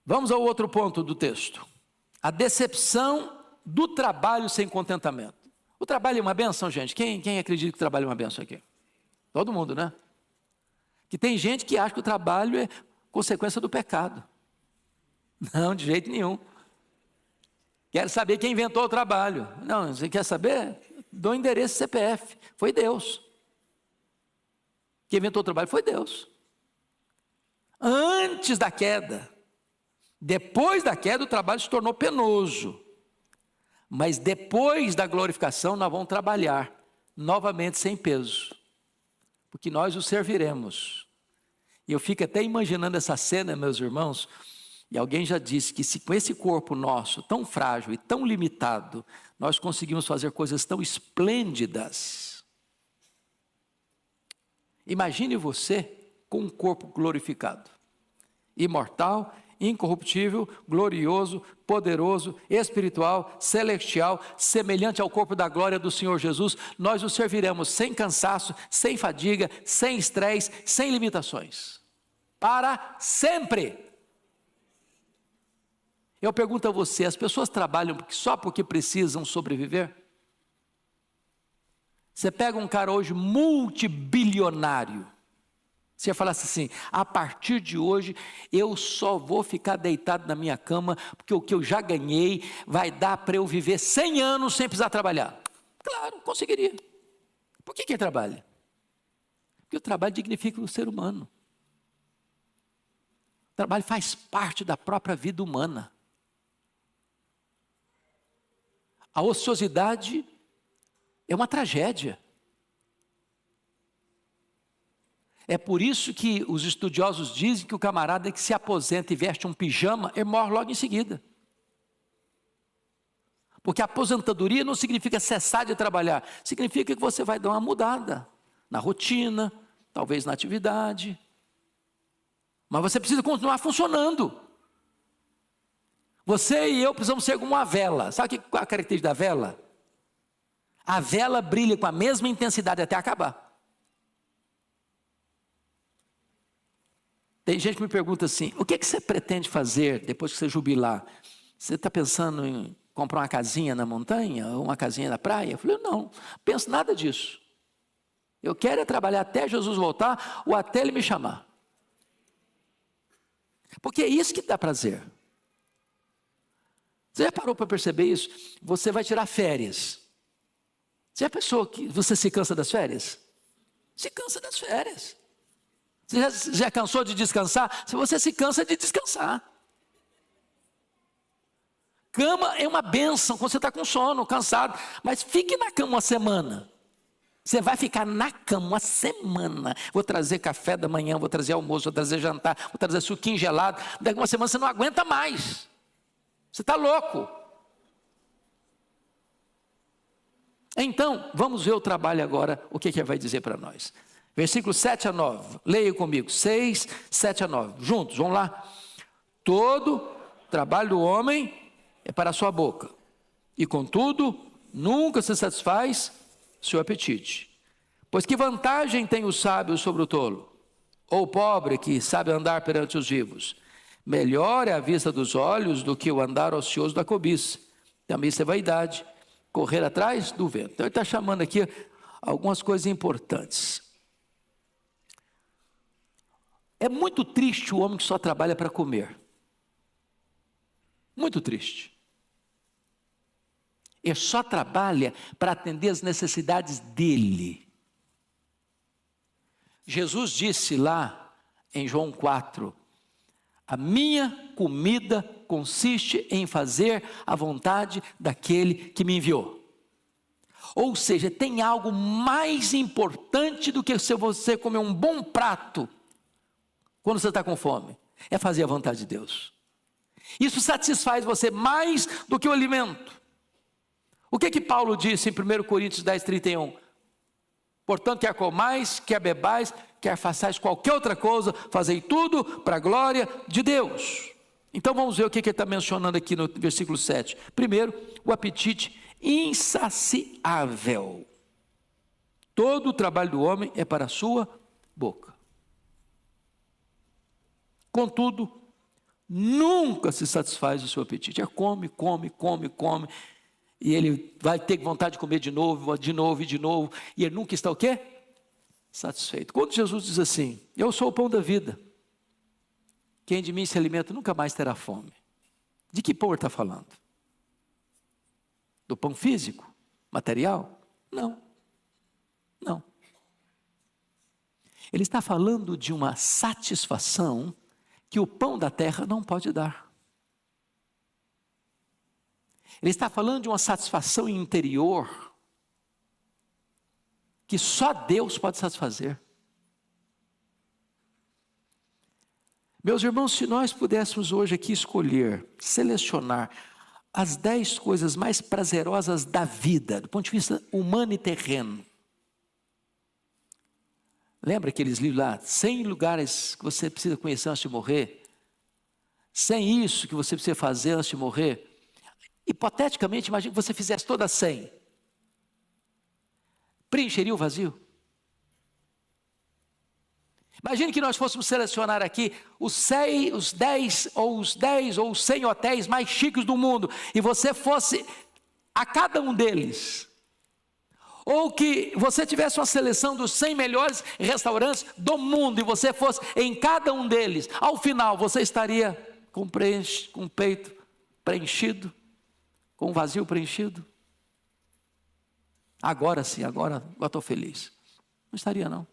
Vamos ao outro ponto do texto. A decepção do trabalho sem contentamento. O trabalho é uma bênção, gente? Quem acredita que o trabalho é uma bênção aqui? Todo mundo, né? Que tem gente que acha que o trabalho é consequência do pecado. Não, de jeito nenhum. Quero saber quem inventou o trabalho. Não, você quer saber? Dou endereço CPF. Foi Deus. Quem inventou o trabalho foi Deus. Antes da queda. Depois da queda o trabalho se tornou penoso. Mas depois da glorificação nós vamos trabalhar novamente sem peso. Porque nós o serviremos. E eu fico até imaginando essa cena, meus irmãos. E alguém já disse que se com esse corpo nosso tão frágil e tão limitado, nós conseguimos fazer coisas tão esplêndidas. Imagine você com um corpo glorificado, imortal, incorruptível, glorioso, poderoso, espiritual, celestial, semelhante ao corpo da glória do Senhor Jesus. Nós o serviremos sem cansaço, sem fadiga, sem estresse, sem limitações, para sempre. Eu pergunto a você, as pessoas trabalham só porque precisam sobreviver? Você pega um cara hoje multibilionário, você falasse assim, a partir de hoje eu só vou ficar deitado na minha cama, porque o que eu já ganhei vai dar para eu viver 100 anos sem precisar trabalhar. Claro, conseguiria. Por que ele trabalha? Porque o trabalho dignifica o ser humano. O trabalho faz parte da própria vida humana. A ociosidade é uma tragédia. É por isso que os estudiosos dizem que o camarada que se aposenta e veste um pijama, ele morre logo em seguida. Porque a aposentadoria não significa cessar de trabalhar, significa que você vai dar uma mudada na rotina, talvez na atividade. Mas você precisa continuar funcionando. Você e eu precisamos ser como uma vela. Sabe qual é a característica da vela? A vela brilha com a mesma intensidade até acabar. Tem gente que me pergunta assim, o que você pretende fazer depois que você jubilar? Você está pensando em comprar uma casinha na montanha ou uma casinha na praia? Eu falei, não penso nada disso. Eu quero é trabalhar até Jesus voltar ou até Ele me chamar. Porque é isso que dá prazer. Você já parou para perceber isso? Você vai tirar férias. Você já pensou que você se cansa das férias? Se cansa das férias. Você já cansou de descansar? Se você se cansa de descansar. Cama é uma bênção quando você está com sono, cansado. Mas fique na cama uma semana. Você vai ficar na cama uma semana. Vou trazer café da manhã, vou trazer almoço, vou trazer jantar, vou trazer suquinho gelado. Daqui uma semana você não aguenta mais. Você está louco. Então, vamos ver o trabalho agora, o que ele vai dizer para nós. Versículos 7 a 9. Leia comigo. 6, 7 a 9. Juntos, vamos lá. Todo trabalho do homem é para a sua boca. E contudo, nunca se satisfaz seu apetite. Pois que vantagem tem o sábio sobre o tolo? Ou o pobre que sabe andar perante os vivos? Melhor é a vista dos olhos do que o andar ocioso da cobiça. Também isso é vaidade, correr atrás do vento. Então ele está chamando aqui algumas coisas importantes. É muito triste o homem que só trabalha para comer. Muito triste. Ele só trabalha para atender as necessidades dele. Jesus disse lá em João 4, a minha comida consiste em fazer a vontade daquele que me enviou. Ou seja, tem algo mais importante do que se você comer um bom prato quando você está com fome. É fazer a vontade de Deus. Isso satisfaz você mais do que o alimento. O que Paulo disse em 1 Coríntios 10, 31? Portanto, quer comais, quer bebais, quer façais qualquer outra coisa, fazei tudo para a glória de Deus. Então vamos ver o que ele está mencionando aqui no versículo 7. Primeiro, o apetite insaciável. Todo o trabalho do homem é para a sua boca. Contudo, nunca se satisfaz o seu apetite. É come. E ele vai ter vontade de comer de novo, e ele nunca está o quê? Satisfeito. Quando Jesus diz assim, eu sou o pão da vida, quem de mim se alimenta nunca mais terá fome. De que pão ele está falando? Do pão físico? Material? Não. Ele está falando de uma satisfação que o pão da terra não pode dar. Ele está falando de uma satisfação interior que só Deus pode satisfazer. Meus irmãos, se nós pudéssemos hoje aqui escolher, selecionar as 10 coisas mais prazerosas da vida, do ponto de vista humano e terreno. Lembra aqueles livros lá, 100 lugares que você precisa conhecer antes de morrer? 100 isso que você precisa fazer antes de morrer? Hipoteticamente, imagine que você fizesse todas 100. Preencheria o vazio? Imagine que nós fôssemos selecionar aqui os 10 ou os 100 hotéis mais chiques do mundo, e você fosse a cada um deles. Ou que você tivesse uma seleção dos 100 melhores restaurantes do mundo, e você fosse em cada um deles. Ao final, você estaria com o peito preenchido, com o vazio preenchido? Agora sim, agora estou feliz. Não estaria não.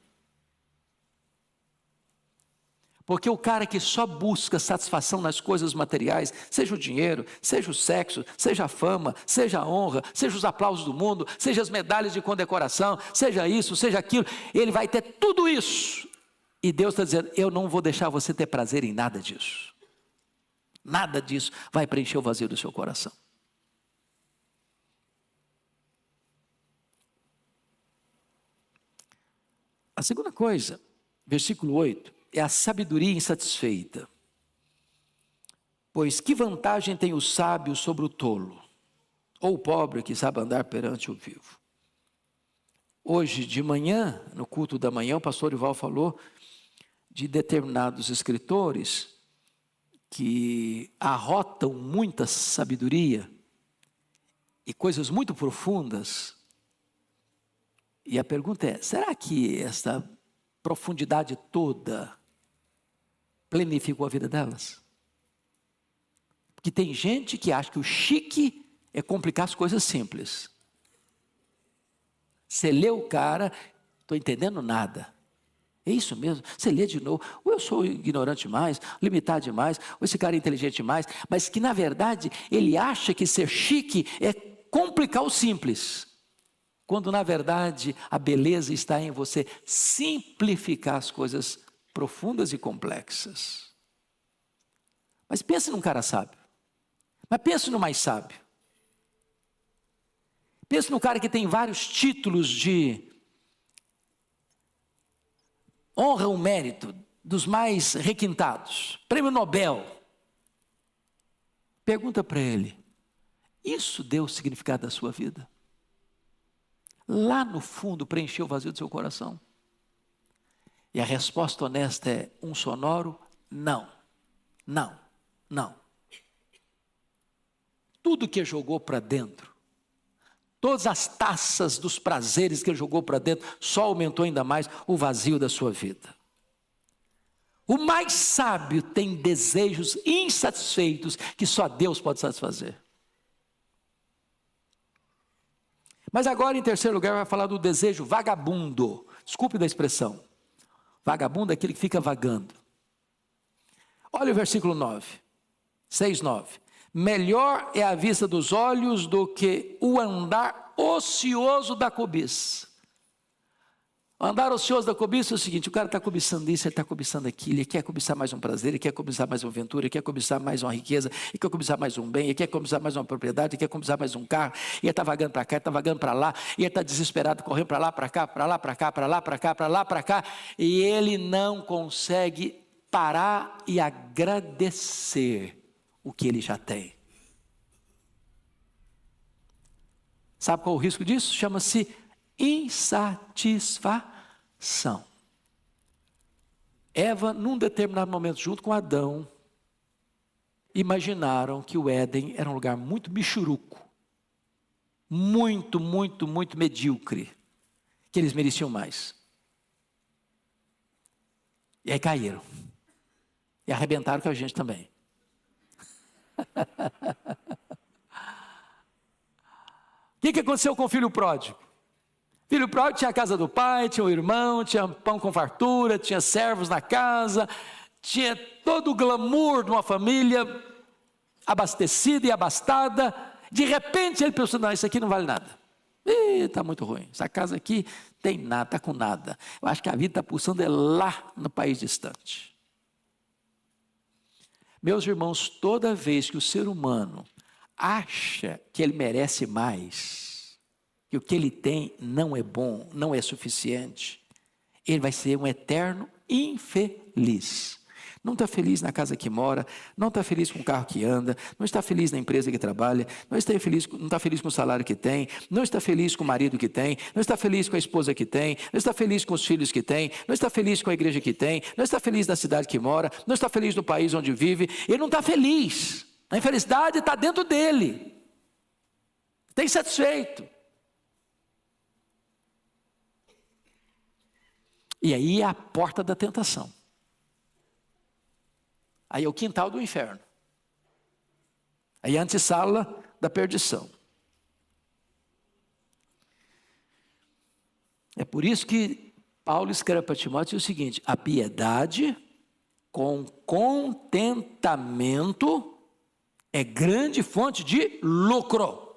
Porque o cara que só busca satisfação nas coisas materiais, seja o dinheiro, seja o sexo, seja a fama, seja a honra, seja os aplausos do mundo, seja as medalhas de condecoração, seja isso, seja aquilo, ele vai ter tudo isso. E Deus está dizendo, eu não vou deixar você ter prazer em nada disso. Nada disso vai preencher o vazio do seu coração. A segunda coisa, versículo 8, é a sabedoria insatisfeita. Pois que vantagem tem o sábio sobre o tolo, ou o pobre que sabe andar perante o vivo? Hoje de manhã, no culto da manhã, o pastor Ival falou de determinados escritores que arrotam muita sabedoria e coisas muito profundas. E a pergunta é, será que essa profundidade toda planificou a vida delas? Porque tem gente que acha que o chique é complicar as coisas simples. Você lê o cara, estou entendendo nada. É isso mesmo, você lê de novo, ou eu sou ignorante demais, limitado demais, ou esse cara é inteligente demais, mas que na verdade ele acha que ser chique é complicar o simples, quando na verdade a beleza está em você simplificar as coisas profundas e complexas. Mas pense num cara sábio, mas pense no mais sábio, pense no cara que tem vários títulos de honra ou mérito, dos mais requintados, prêmio Nobel. Pergunta para ele, isso deu o significado da sua vida? Lá no fundo preencheu o vazio do seu coração? E a resposta honesta é um sonoro não, não, não. Tudo que jogou para dentro, todas as taças dos prazeres que ele jogou para dentro, só aumentou ainda mais o vazio da sua vida. O mais sábio tem desejos insatisfeitos que só Deus pode satisfazer. Mas agora, em terceiro lugar, vai falar do desejo vagabundo. Desculpe da expressão. Vagabundo é aquele que fica vagando. Olha o versículo 9, 6, 9. Melhor é a vista dos olhos do que o andar ocioso da cobiça. O andar ocioso da cobiça é o seguinte, o cara está cobiçando isso, ele está cobiçando aquilo, ele quer cobiçar mais um prazer, ele quer cobiçar mais uma aventura, ele quer cobiçar mais uma riqueza, ele quer cobiçar mais um bem, ele quer cobiçar mais uma propriedade, ele quer cobiçar mais um carro, e ele está vagando para cá, ele está vagando para lá, e ele está desesperado, correndo para lá, para cá, para lá, para cá, para lá, para cá, para lá, para cá, e ele não consegue parar e agradecer o que ele já tem. Sabe qual é o risco disso? Chama-se insatisfação. Eva, num determinado momento, junto com Adão, imaginaram que o Éden era um lugar muito michuruco, muito, muito, muito medíocre, que eles mereciam mais. E aí caíram. E arrebentaram com a gente também. O que aconteceu com o filho pródigo? O filho pródigo tinha a casa do pai, tinha o irmão, tinha pão com fartura, tinha servos na casa, tinha todo o glamour de uma família abastecida e abastada. De repente ele pensou, não, isso aqui não vale nada. Está muito ruim, essa casa aqui tem nada, está com nada. Eu acho que a vida está pulsando lá no país distante. Meus irmãos, toda vez que o ser humano acha que ele merece mais, que o que ele tem não é bom, não é suficiente, ele vai ser um eterno infeliz. Não está feliz na casa que mora, não está feliz com o carro que anda, não está feliz na empresa que trabalha, não está feliz com o salário que tem, não está feliz com o marido que tem, não está feliz com a esposa que tem, não está feliz com os filhos que tem, não está feliz com a igreja que tem, não está feliz na cidade que mora, não está feliz no país onde vive, ele não está feliz. A infelicidade está dentro dele. Está insatisfeito. E aí é a porta da tentação. Aí é o quintal do inferno. Aí é a antessala da perdição. É por isso que Paulo escreve para Timóteo o seguinte: a piedade com contentamento é grande fonte de lucro.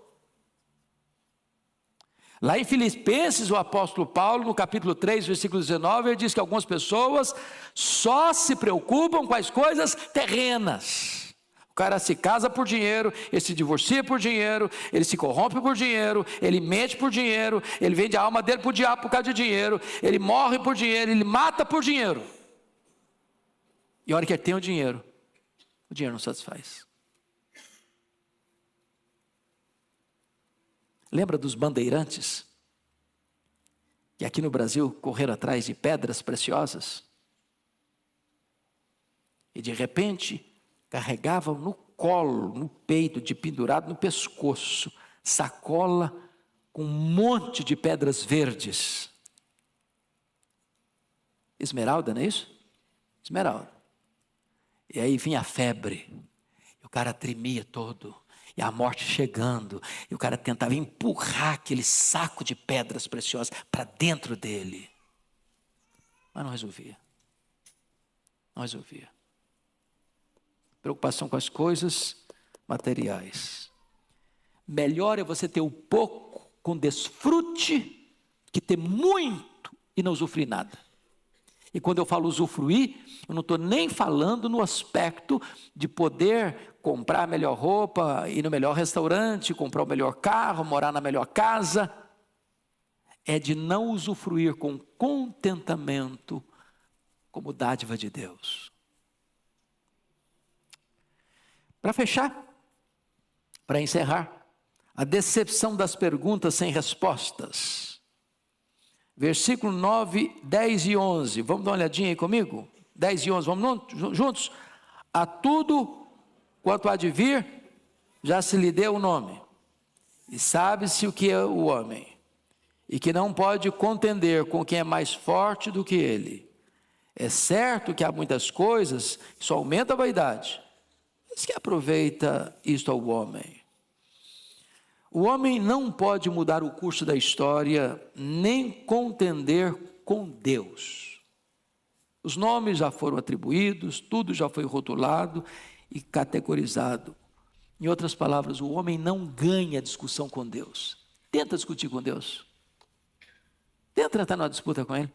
Lá em Filipenses, o apóstolo Paulo, no capítulo 3, versículo 19, ele diz que algumas pessoas só se preocupam com as coisas terrenas. O cara se casa por dinheiro, ele se divorcia por dinheiro, ele se corrompe por dinheiro, ele mente por dinheiro, ele vende a alma dele para o diabo por causa de dinheiro, ele morre por dinheiro, ele mata por dinheiro. E a hora que ele tem o dinheiro não satisfaz. Lembra dos bandeirantes? Que aqui no Brasil correram atrás de pedras preciosas? E de repente carregavam no colo, no peito, de pendurado no pescoço, sacola com um monte de pedras verdes. Esmeralda, não é isso? Esmeralda. E aí vinha a febre, e o cara tremia todo. E a morte chegando, e o cara tentava empurrar aquele saco de pedras preciosas para dentro dele. Mas não resolvia. Não resolvia. Preocupação com as coisas materiais. Melhor é você ter o pouco com desfrute que ter muito e não usufruir nada. E quando eu falo usufruir, eu não estou nem falando no aspecto de poder comprar a melhor roupa, ir no melhor restaurante, comprar o melhor carro, morar na melhor casa. É de não usufruir com contentamento como dádiva de Deus. Para fechar, para encerrar, a decepção das perguntas sem respostas. Versículo 9, 10 e 11. Vamos dar uma olhadinha aí comigo? 10 e 11, vamos juntos? A tudo quanto há de vir, já se lhe deu o nome. E sabe-se o que é o homem. E que não pode contender com quem é mais forte do que ele. É certo que há muitas coisas que só aumentam a vaidade. Mas que aproveita isto ao homem? O homem não pode mudar o curso da história, nem contender com Deus. Os nomes já foram atribuídos, tudo já foi rotulado e categorizado. Em outras palavras, o homem não ganha discussão com Deus. Tenta discutir com Deus. Tenta entrar numa disputa com Ele.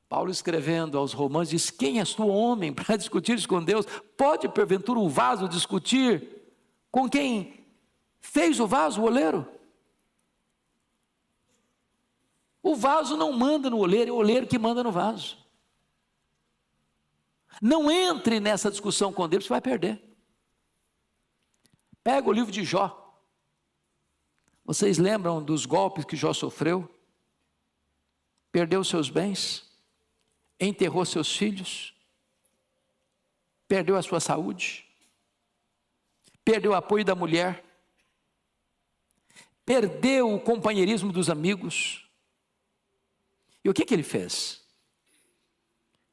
Paulo, escrevendo aos Romanos, diz: quem és tu, homem, para discutir com Deus? Pode, porventura, o vaso discutir com quem fez o vaso, o oleiro? O vaso não manda no oleiro, é o oleiro que manda no vaso. Não entre nessa discussão com Deus, você vai perder. Pega o livro de Jó. Vocês lembram dos golpes que Jó sofreu? Perdeu seus bens, enterrou seus filhos, perdeu a sua saúde, perdeu o apoio da mulher, perdeu o companheirismo dos amigos. E o que ele fez?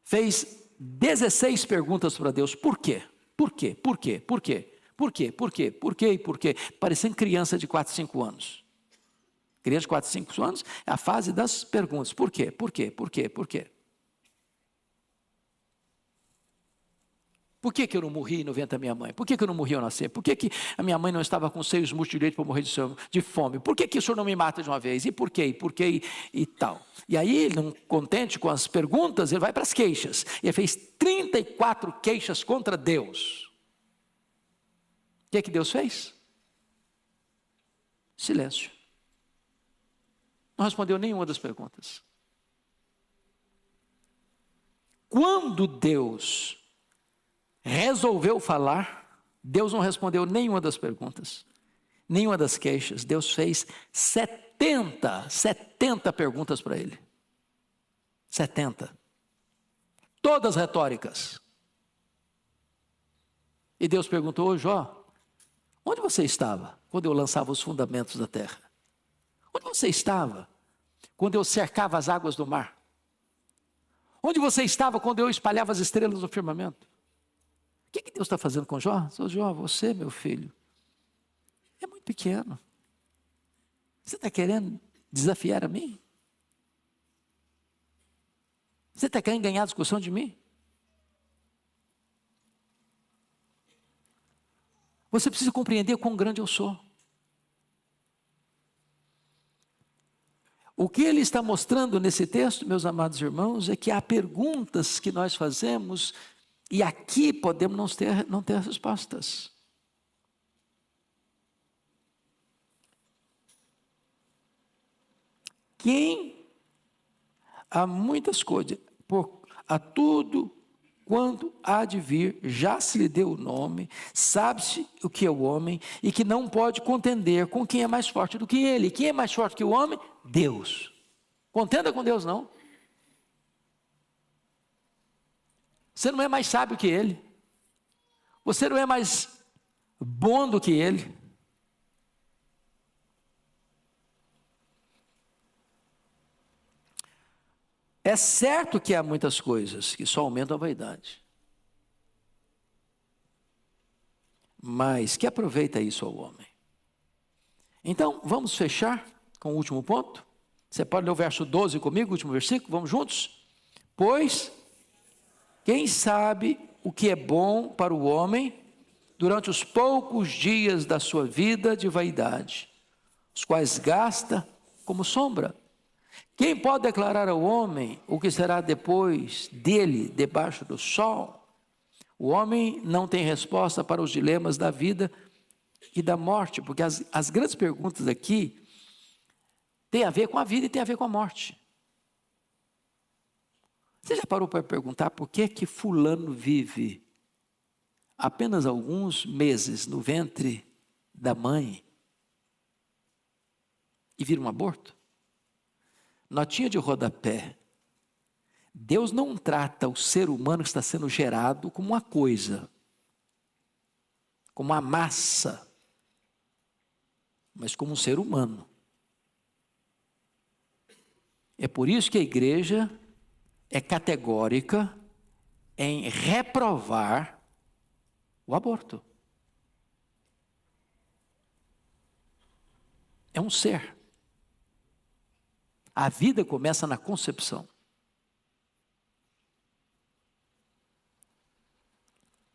Fez 16 perguntas para Deus. Por quê? Por quê? Por quê? Por quê? Por quê? Por quê? Por quê? Por quê? Parecendo criança de 4, 5 anos. Criança de 4, 5 anos é a fase das perguntas. Por quê? Por quê? Por quê? Por quê? Por que eu não morri no ventre da minha mãe? Por que eu não morri ao nascer? Por que a minha mãe não estava com seios músculos direitos para morrer de fome? Por que o senhor não me mata de uma vez? E por quê? E por quê? E tal. E aí, ele não contente com as perguntas, ele vai para as queixas. E ele fez 34 queixas contra Deus. O que Deus fez? Silêncio. Não respondeu nenhuma das perguntas. Quando Deus resolveu falar, Deus não respondeu nenhuma das perguntas, nenhuma das queixas. Deus fez 70 perguntas para ele. 70. Todas retóricas. E Deus perguntou: ô Jó, onde você estava quando eu lançava os fundamentos da terra? Onde você estava quando eu cercava as águas do mar? Onde você estava quando eu espalhava as estrelas no firmamento? O que Deus está fazendo com Jó? Sou Jó, você, meu filho, é muito pequeno. Você está querendo desafiar a mim? Você está querendo ganhar a discussão de mim? Você precisa compreender quão grande eu sou. O que ele está mostrando nesse texto, meus amados irmãos, é que há perguntas que nós fazemos e aqui podemos não ter respostas. Há muitas coisas, a tudo quanto há de vir, já se lhe deu o nome, sabe-se o que é o homem, e que não pode contender com quem é mais forte do que ele. Quem é mais forte que o homem? Deus. Contenda com Deus não. Você não é mais sábio que ele. Você não é mais bom do que ele. É certo que há muitas coisas que só aumentam a vaidade. Mas que aproveita isso ao homem? Então, vamos fechar com o último ponto. Você pode ler o verso 12 comigo, o último versículo? Vamos juntos? Pois, quem sabe o que é bom para o homem durante os poucos dias da sua vida de vaidade, os quais gasta como sombra. Quem pode declarar ao homem o que será depois dele, debaixo do sol? O homem não tem resposta para os dilemas da vida e da morte, porque as grandes perguntas aqui têm a ver com a vida e têm a ver com a morte. Você já parou para perguntar por que fulano vive apenas alguns meses no ventre da mãe e vira um aborto? Notinha de rodapé. Deus não trata o ser humano que está sendo gerado como uma coisa, como uma massa, mas como um ser humano. É por isso que a igreja é categórica em reprovar o aborto. É um ser. A vida começa na concepção.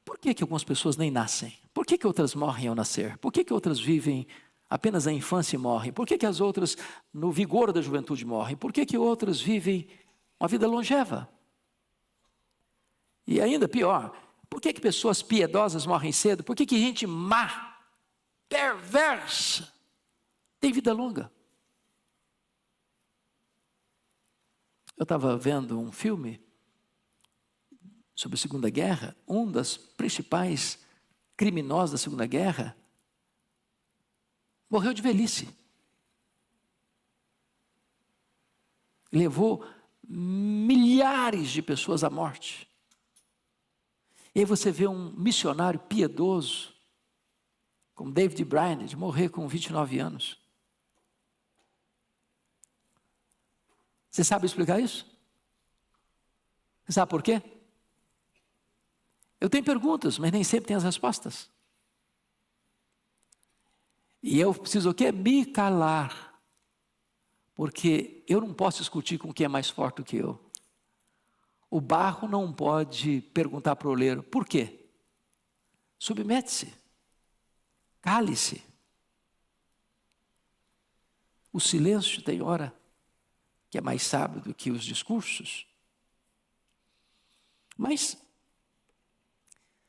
Por que algumas pessoas nem nascem? Por que outras morrem ao nascer? Por que outras vivem apenas a infância e morrem? Por que as outras no vigor da juventude morrem? Por que outras vivem uma vida longeva? E ainda pior, por que pessoas piedosas morrem cedo? Por que gente má, perversa, tem vida longa? Eu estava vendo um filme sobre a Segunda Guerra. Um dos principais criminosos da Segunda Guerra morreu de velhice. Levou milhares de pessoas à morte. E aí você vê um missionário piedoso, como David Brainerd, morrer com 29 anos. Você sabe explicar isso? Você sabe por quê? Eu tenho perguntas, mas nem sempre tenho as respostas. E eu preciso o quê? Me calar. Porque eu não posso discutir com quem é mais forte do que eu. O barro não pode perguntar para o oleiro, por quê? Submete-se. Cale-se. O silêncio tem hora que é mais sábio do que os discursos. Mas,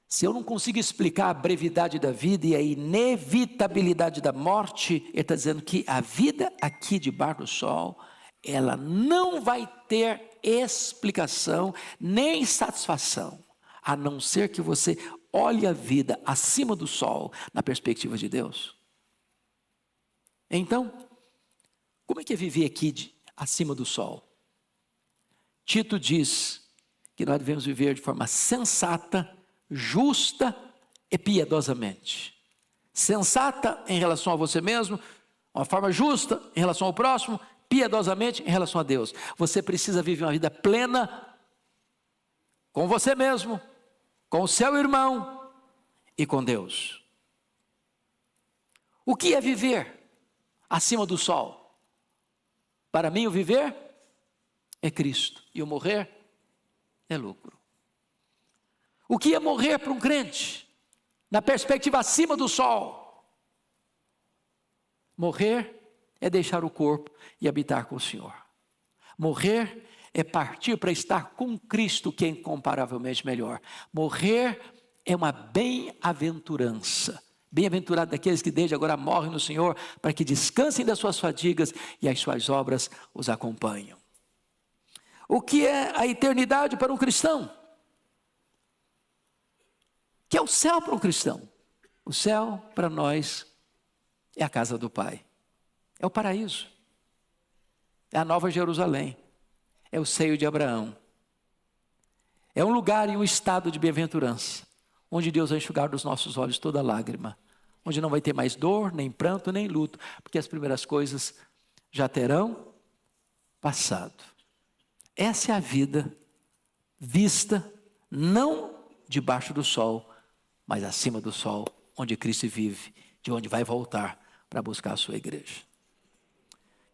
se eu não consigo explicar a brevidade da vida e a inevitabilidade da morte, ele está dizendo que a vida aqui debaixo do sol, ela não vai ter explicação nem satisfação, a não ser que você olhe a vida acima do sol, na perspectiva de Deus. Então, como é que é viver aqui acima do sol? Tito diz que nós devemos viver de forma sensata, justa e piedosamente. Sensata em relação a você mesmo, uma forma justa em relação ao próximo, piedosamente em relação a Deus. Você precisa viver uma vida plena com você mesmo, com o seu irmão e com Deus. O que é viver acima do sol? Para mim, o viver é Cristo e o morrer é lucro. O que é morrer para um crente? Na perspectiva acima do sol. Morrer é deixar o corpo e habitar com o Senhor. Morrer é partir para estar com Cristo, que é incomparavelmente melhor. Morrer é uma bem-aventurança. Bem-aventurado daqueles que desde agora morrem no Senhor, para que descansem das suas fadigas e as suas obras os acompanham. O que é a eternidade para um cristão? O que é o céu para um cristão? O céu para nós é a casa do Pai. É o paraíso. É a Nova Jerusalém. É o seio de Abraão. É um lugar e um estado de bem-aventurança, onde Deus vai enxugar dos nossos olhos toda lágrima, onde não vai ter mais dor, nem pranto, nem luto, porque as primeiras coisas já terão passado. Essa é a vida vista não debaixo do sol, mas acima do sol, onde Cristo vive, de onde vai voltar para buscar a sua igreja.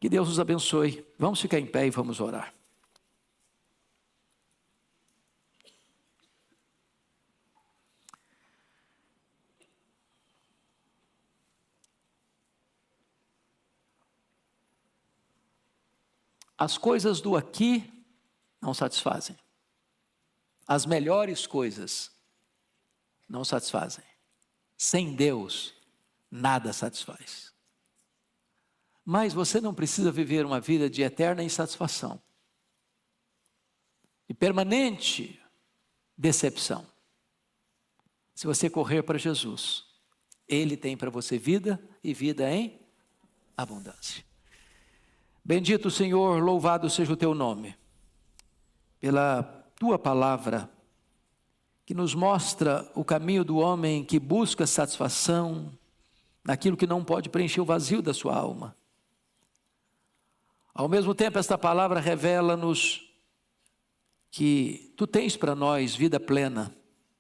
Que Deus nos abençoe. Vamos ficar em pé e vamos orar. As coisas do aqui não satisfazem. As melhores coisas não satisfazem. Sem Deus, nada satisfaz. Mas você não precisa viver uma vida de eterna insatisfação e permanente decepção. Se você correr para Jesus, Ele tem para você vida e vida em abundância. Bendito Senhor, louvado seja o teu nome, pela tua palavra, que nos mostra o caminho do homem que busca satisfação naquilo que não pode preencher o vazio da sua alma. Ao mesmo tempo, esta palavra revela-nos que tu tens para nós vida plena,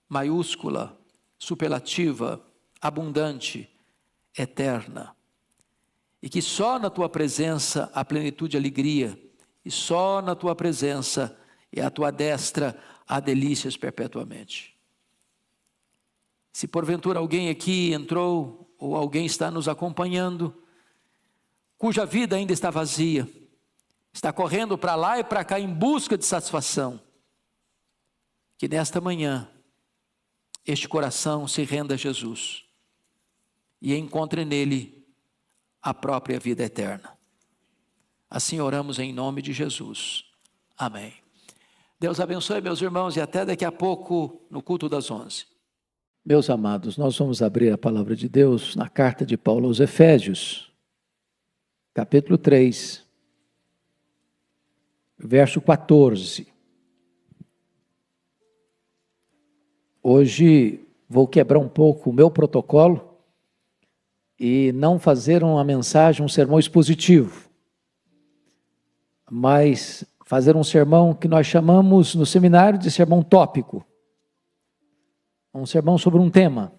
maiúscula, superlativa, abundante, eterna. E que só na tua presença há plenitude e alegria, e só na tua presença e à tua destra há delícias perpetuamente. Se porventura alguém aqui entrou, ou alguém está nos acompanhando, cuja vida ainda está vazia, está correndo para lá e para cá em busca de satisfação, que nesta manhã este coração se renda a Jesus e encontre nele a própria vida eterna. Assim oramos em nome de Jesus. Amém. Deus abençoe, meus irmãos, e até daqui a pouco no culto das 11. Meus amados, nós vamos abrir a palavra de Deus na carta de Paulo aos Efésios, capítulo 3, verso 14. Hoje vou quebrar um pouco o meu protocolo e não fazer uma mensagem, um sermão expositivo, mas fazer um sermão que nós chamamos no seminário de sermão tópico, um sermão sobre um tema,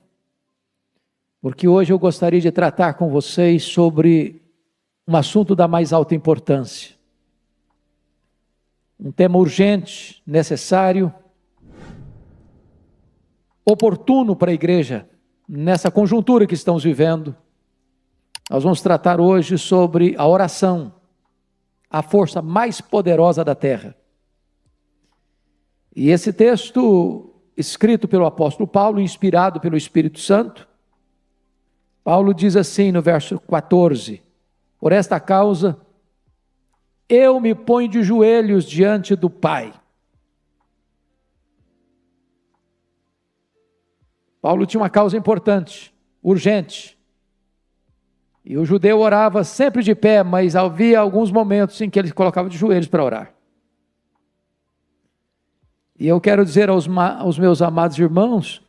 porque hoje eu gostaria de tratar com vocês sobre um assunto da mais alta importância, um tema urgente, necessário, oportuno para a igreja, nessa conjuntura que estamos vivendo. Nós vamos tratar hoje sobre a oração, a força mais poderosa da terra. E esse texto, escrito pelo apóstolo Paulo, inspirado pelo Espírito Santo, Paulo diz assim no verso 14: por esta causa, eu me ponho de joelhos diante do Pai. Paulo tinha uma causa importante, urgente. E o judeu orava sempre de pé, mas havia alguns momentos em que ele se colocava de joelhos para orar. E eu quero dizer aos meus amados irmãos,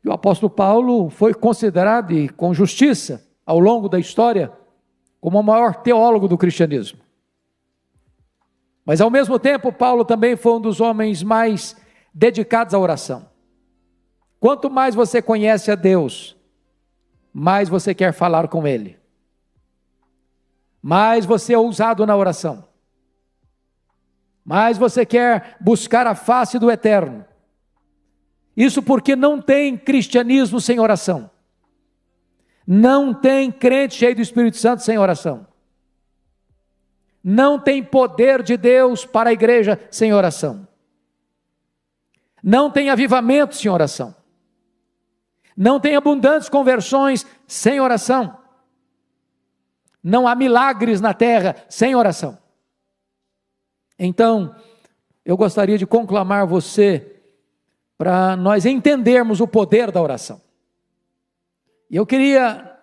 que o apóstolo Paulo foi considerado, e com justiça, ao longo da história, como o maior teólogo do cristianismo. Mas ao mesmo tempo, Paulo também foi um dos homens mais dedicados à oração. Quanto mais você conhece a Deus, mais você quer falar com Ele. Mais você é ousado na oração. Mais você quer buscar a face do Eterno. Isso porque não tem cristianismo sem oração. Não tem crente cheio do Espírito Santo sem oração. Não tem poder de Deus para a igreja sem oração. Não tem avivamento sem oração. Não tem abundantes conversões sem oração. Não há milagres na terra sem oração. Então, eu gostaria de conclamar você para nós entendermos o poder da oração. E eu queria,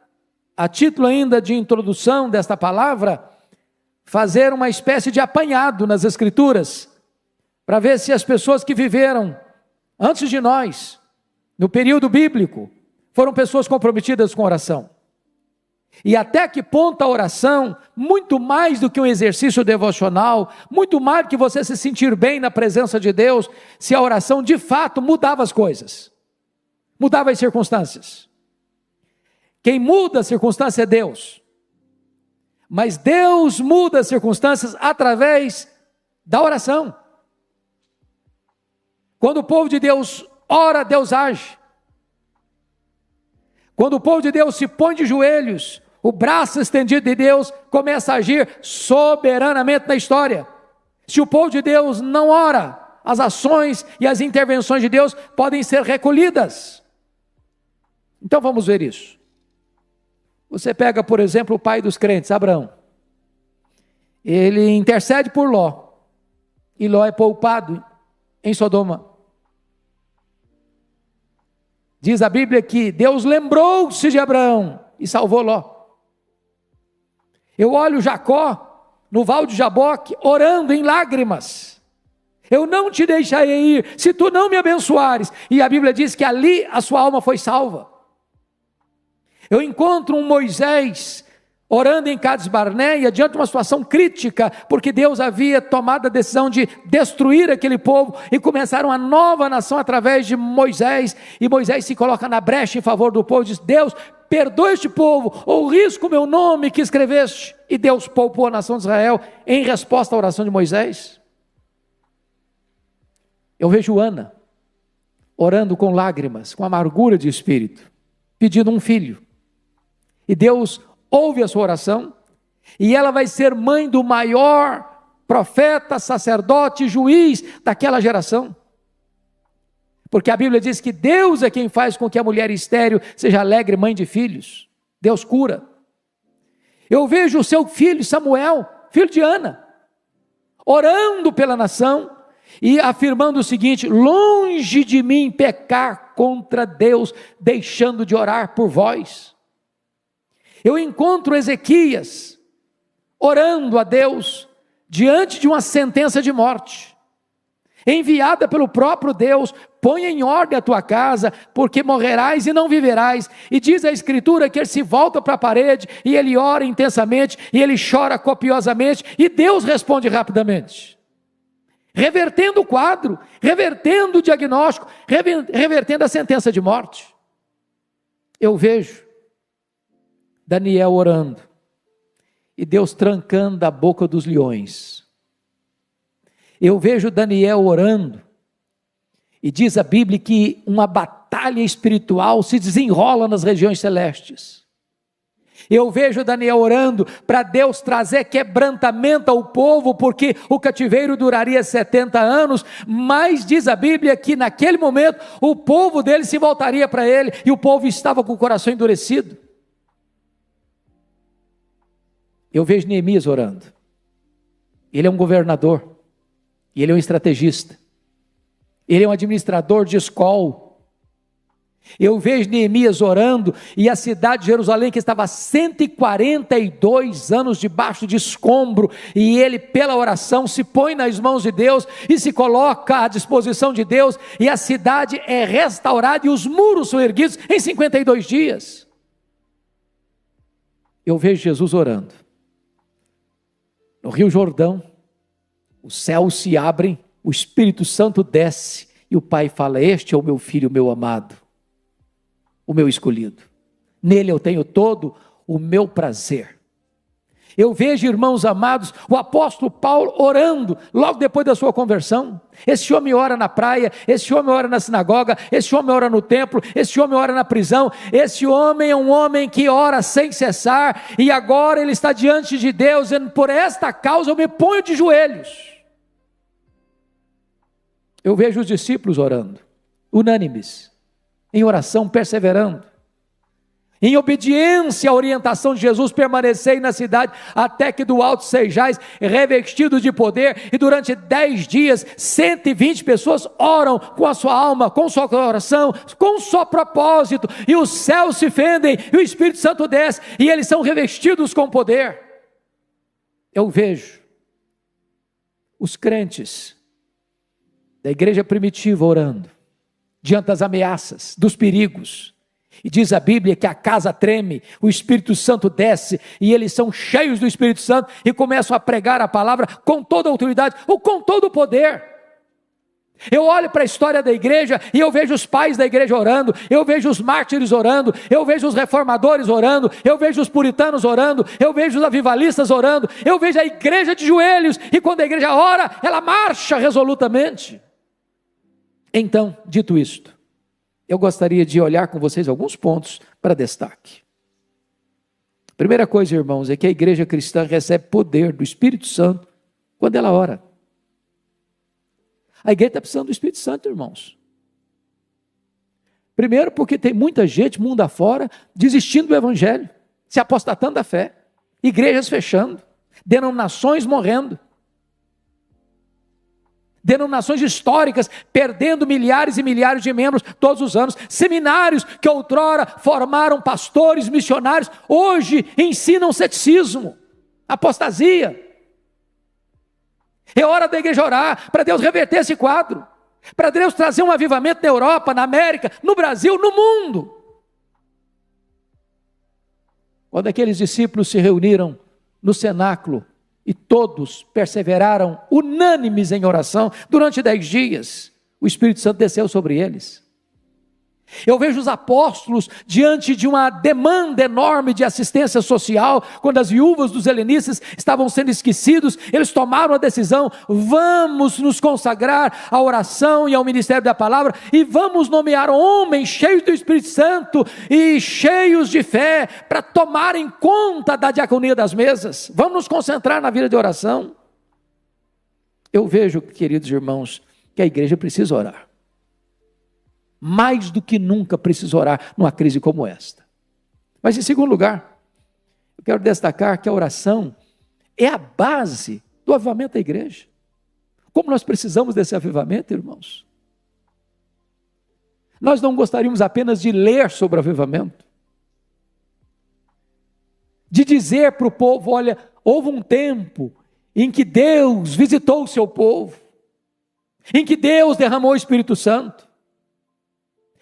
a título ainda de introdução desta palavra, fazer uma espécie de apanhado nas Escrituras, para ver se as pessoas que viveram antes de nós, no período bíblico, foram pessoas comprometidas com oração. E até que ponto a oração, muito mais do que um exercício devocional, muito mais do que você se sentir bem na presença de Deus, se a oração de fato mudava as coisas, mudava as circunstâncias. Quem muda a circunstância é Deus. Mas Deus muda as circunstâncias através da oração. Quando o povo de Deus ora, Deus age. Quando o povo de Deus se põe de joelhos, o braço estendido de Deus começa a agir soberanamente na história. Se o povo de Deus não ora, as ações e as intervenções de Deus podem ser recolhidas. Então vamos ver isso. Você pega, por exemplo, o pai dos crentes, Abraão. Ele intercede por Ló. E Ló é poupado em Sodoma. Diz a Bíblia que Deus lembrou-se de Abraão e salvou Ló. Eu olho Jacó no val de Jaboque orando em lágrimas. Eu não te deixarei ir se tu não me abençoares. E a Bíblia diz que ali a sua alma foi salva. Eu encontro um Moisés orando em Cades Barneia diante de uma situação crítica, porque Deus havia tomado a decisão de destruir aquele povo e começar uma nova nação através de Moisés, e Moisés se coloca na brecha em favor do povo e diz: Deus, perdoa este povo, ou risco o meu nome que escreveste. E Deus poupou a nação de Israel em resposta à oração de Moisés. Eu vejo Ana orando com lágrimas, com amargura de espírito, pedindo um filho, e Deus ouve a sua oração, e ela vai ser mãe do maior profeta, sacerdote, juiz daquela geração. Porque a Bíblia diz que Deus é quem faz com que a mulher estéril seja alegre mãe de filhos. Deus cura. Eu vejo o seu filho Samuel, filho de Ana, orando pela nação e afirmando o seguinte: longe de mim pecar contra Deus, deixando de orar por vós. Eu encontro Ezequias orando a Deus diante de uma sentença de morte, enviada pelo próprio Deus: põe em ordem a tua casa, porque morrerás e não viverás. E diz a Escritura que ele se volta para a parede, e ele ora intensamente, e ele chora copiosamente, e Deus responde rapidamente, revertendo o quadro, revertendo o diagnóstico, revertendo a sentença de morte. Eu vejo Daniel orando, e Deus trancando a boca dos leões. Eu vejo Daniel orando, e diz a Bíblia que uma batalha espiritual se desenrola nas regiões celestes. Eu vejo Daniel orando para Deus trazer quebrantamento ao povo, porque o cativeiro duraria 70 anos, mas diz a Bíblia que naquele momento o povo dele se voltaria para ele, e o povo estava com o coração endurecido. Eu vejo Neemias orando. Ele é um governador, e ele é um estrategista, ele é um administrador de escola. Eu vejo Neemias orando, e a cidade de Jerusalém, que estava há 142 anos debaixo de escombro, e ele pela oração se põe nas mãos de Deus, e se coloca à disposição de Deus, e a cidade é restaurada, e os muros são erguidos em 52 dias. Eu vejo Jesus orando. No Rio Jordão, os céus se abrem, o Espírito Santo desce, e o Pai fala: este é o meu filho, o meu amado, o meu escolhido, nele eu tenho todo o meu prazer. Eu vejo, irmãos amados, o apóstolo Paulo orando, logo depois da sua conversão. Esse homem ora na praia, esse homem ora na sinagoga, esse homem ora no templo, esse homem ora na prisão. Esse homem é um homem que ora sem cessar, e agora ele está diante de Deus, dizendo: por esta causa eu me ponho de joelhos. Eu vejo os discípulos orando, unânimes, em oração, perseverando, em obediência à orientação de Jesus: permanecei na cidade até que do alto sejais revestidos de poder. E durante 10 dias, 120 pessoas oram com a sua alma, com sua coração, com o seu propósito, e os céus se fendem, e o Espírito Santo desce, e eles são revestidos com poder. Eu vejo os crentes da igreja primitiva orando, diante das ameaças, dos perigos. E diz a Bíblia que a casa treme, o Espírito Santo desce, e eles são cheios do Espírito Santo, e começam a pregar a palavra com toda a autoridade, ou com todo o poder. Eu olho para a história da igreja e eu vejo os pais da igreja orando, eu vejo os mártires orando, eu vejo os reformadores orando, eu vejo os puritanos orando, eu vejo os avivalistas orando, eu vejo a igreja de joelhos, e quando a igreja ora, ela marcha resolutamente. Então, dito isto, eu gostaria de olhar com vocês alguns pontos para destaque. Primeira coisa, irmãos, é que a igreja cristã recebe poder do Espírito Santo quando ela ora. A igreja está precisando do Espírito Santo, irmãos. Primeiro porque tem muita gente, mundo afora, desistindo do evangelho, se apostatando da fé, igrejas fechando, denominações morrendo, denominações históricas perdendo milhares e milhares de membros todos os anos, seminários que outrora formaram pastores, missionários, hoje ensinam ceticismo, apostasia. É hora da igreja orar, para Deus reverter esse quadro, para Deus trazer um avivamento na Europa, na América, no Brasil, no mundo. Quando aqueles discípulos se reuniram no cenáculo, e todos perseveraram unânimes em oração, durante 10 dias, o Espírito Santo desceu sobre eles. Eu vejo os apóstolos diante de uma demanda enorme de assistência social, quando as viúvas dos helenistas estavam sendo esquecidos, eles tomaram a decisão: vamos nos consagrar à oração e ao ministério da palavra, e vamos nomear homens cheios do Espírito Santo e cheios de fé, para tomarem conta da diaconia das mesas. Vamos nos concentrar na vida de oração. Eu vejo, queridos irmãos, que a igreja precisa orar. Mais do que nunca precisa orar numa crise como esta. Mas em segundo lugar, eu quero destacar que a oração é a base do avivamento da igreja. Como nós precisamos desse avivamento, irmãos? Nós não gostaríamos apenas de ler sobre o avivamento, de dizer para o povo: olha, houve um tempo em que Deus visitou o seu povo, em que Deus derramou o Espírito Santo.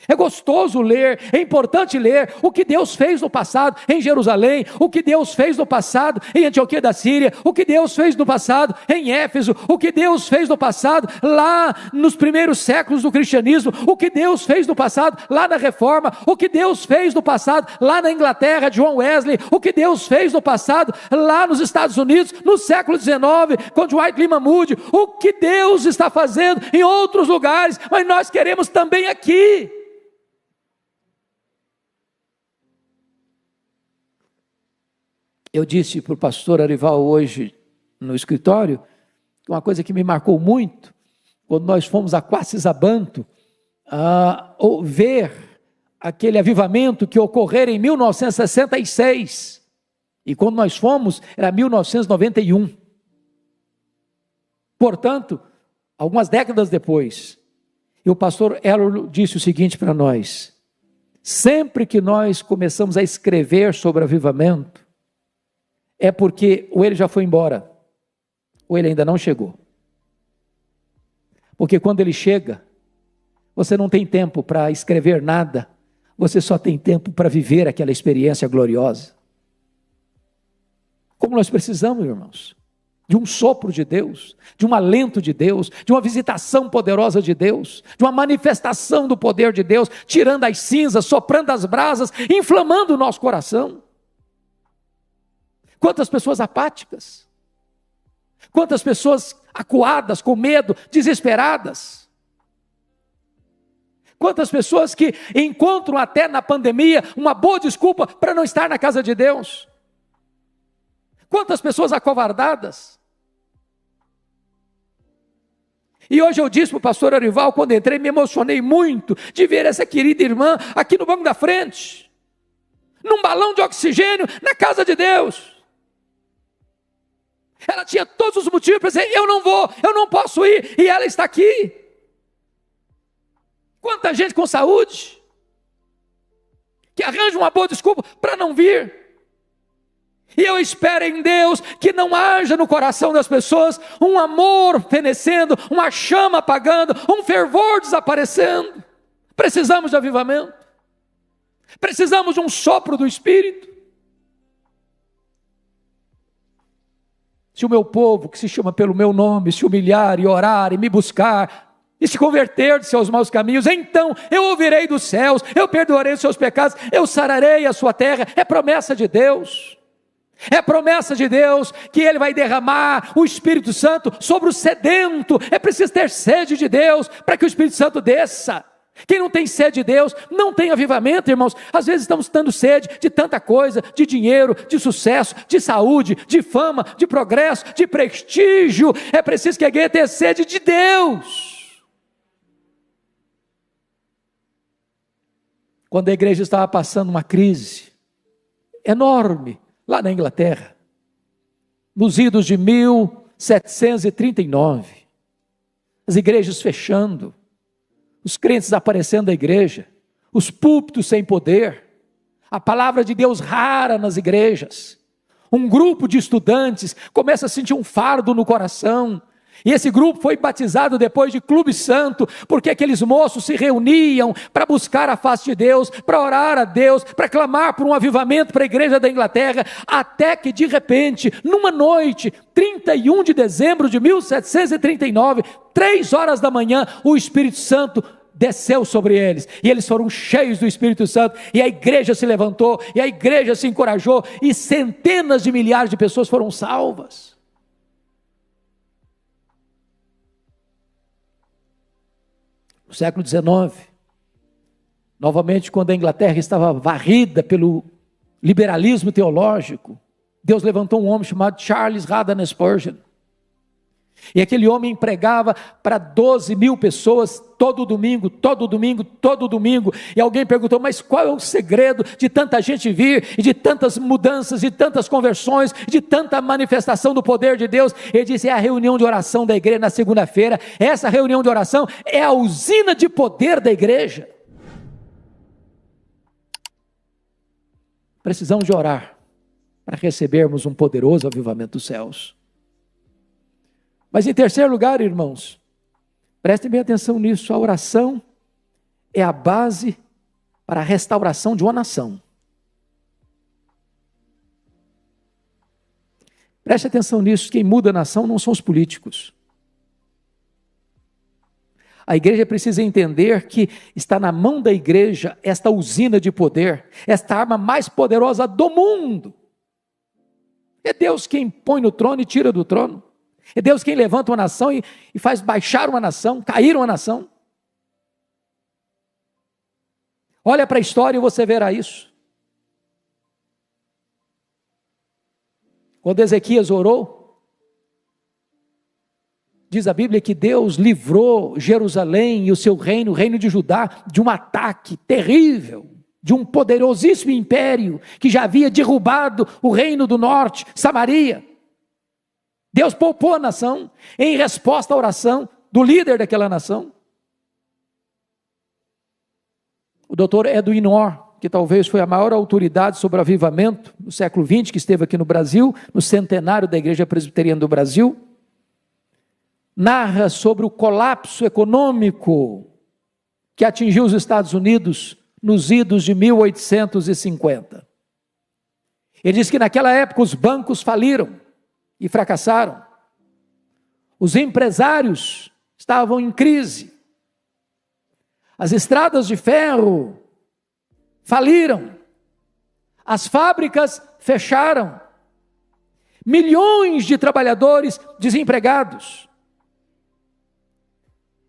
É gostoso ler, é importante ler o que Deus fez no passado em Jerusalém, o que Deus fez no passado em Antioquia da Síria, o que Deus fez no passado em Éfeso, o que Deus fez no passado lá nos primeiros séculos do cristianismo, o que Deus fez no passado lá na Reforma, o que Deus fez no passado lá na Inglaterra, John Wesley, o que Deus fez no passado lá nos Estados Unidos, no século XIX, com Dwight Lyman Moody, o que Deus está fazendo em outros lugares, mas nós queremos também aqui. Eu disse para o pastor Arival hoje no escritório, uma coisa que me marcou muito, quando nós fomos a Quacisabanto, ver aquele avivamento que ocorrera em 1966, e quando nós fomos, era 1991. Portanto, algumas décadas depois, e o pastor Elor disse o seguinte para nós: sempre que nós começamos a escrever sobre avivamento, é porque ou ele já foi embora, ou ele ainda não chegou. Porque quando ele chega, você não tem tempo para escrever nada, você só tem tempo para viver aquela experiência gloriosa. Como nós precisamos, irmãos, de um sopro de Deus, de um alento de Deus, de uma visitação poderosa de Deus, de uma manifestação do poder de Deus, tirando as cinzas, soprando as brasas, inflamando o nosso coração. Quantas pessoas apáticas, quantas pessoas acuadas, com medo, desesperadas, quantas pessoas que encontram até na pandemia uma boa desculpa para não estar na casa de Deus, quantas pessoas acovardadas. E hoje eu disse para o pastor Arival, quando entrei, me emocionei muito de ver essa querida irmã aqui no banco da frente, num balão de oxigênio, na casa de Deus. Ela tinha todos os motivos para dizer: eu não vou, eu não posso ir, e ela está aqui. Quanta gente com saúde, que arranja uma boa desculpa para não vir. E eu espero em Deus que não haja no coração das pessoas um amor fenecendo, uma chama apagando, um fervor desaparecendo. Precisamos de avivamento, precisamos de um sopro do Espírito. Se o meu povo, que se chama pelo meu nome, se humilhar e orar e me buscar, e se converter de seus maus caminhos, então eu ouvirei dos céus, eu perdoarei os seus pecados, eu sararei a sua terra. É promessa de Deus. É promessa de Deus que Ele vai derramar o Espírito Santo sobre o sedento. É preciso ter sede de Deus para que o Espírito Santo desça. Quem não tem sede de Deus, não tem avivamento, irmãos. Às vezes estamos dando sede de tanta coisa, de dinheiro, de sucesso, de saúde, de fama, de progresso, de prestígio. É preciso que a igreja tenha sede de Deus. Quando a igreja estava passando uma crise enorme, lá na Inglaterra, nos idos de 1739, as igrejas fechando, os crentes aparecendo da igreja, os púlpitos sem poder, a palavra de Deus rara nas igrejas, um grupo de estudantes começa a sentir um fardo no coração, e esse grupo foi batizado depois de Clube Santo, porque aqueles moços se reuniam para buscar a face de Deus, para orar a Deus, para clamar por um avivamento para a igreja da Inglaterra, até que de repente, numa noite, 31 de dezembro de 1739, 3 horas da manhã, o Espírito Santo desceu sobre eles, e eles foram cheios do Espírito Santo, e a igreja se levantou, e a igreja se encorajou, e centenas de milhares de pessoas foram salvas. No século XIX, novamente quando a Inglaterra estava varrida pelo liberalismo teológico, Deus levantou um homem chamado Charles Haddon Spurgeon, e aquele homem empregava para 12 mil pessoas todo domingo, todo domingo, todo domingo, e alguém perguntou, mas qual é o segredo de tanta gente vir, e de tantas mudanças, de tantas conversões, de tanta manifestação do poder de Deus? Ele disse, é a reunião de oração da igreja na segunda-feira. Essa reunião de oração é a usina de poder da igreja. Precisamos de orar, para recebermos um poderoso avivamento dos céus. Mas em terceiro lugar, irmãos, prestem bem atenção nisso, a oração é a base para a restauração de uma nação. Preste atenção nisso, quem muda a nação não são os políticos. A igreja precisa entender que está na mão da igreja esta usina de poder, esta arma mais poderosa do mundo. É Deus quem põe no trono e tira do trono. É Deus quem levanta uma nação e faz baixar uma nação, cair uma nação. Olha para a história e você verá isso. Quando Ezequias orou, diz a Bíblia que Deus livrou Jerusalém e o seu reino, o reino de Judá, de um ataque terrível, de um poderosíssimo império que já havia derrubado o reino do norte, Samaria. Deus poupou a nação em resposta à oração do líder daquela nação. O doutor Edwin Orr, que talvez foi a maior autoridade sobre o avivamento no século XX, que esteve aqui no Brasil, no centenário da Igreja Presbiteriana do Brasil, narra sobre o colapso econômico que atingiu os Estados Unidos nos idos de 1850. Ele diz que naquela época os bancos faliram e fracassaram. Os empresários estavam em crise. As estradas de ferro faliram. As fábricas fecharam. Milhões de trabalhadores desempregados.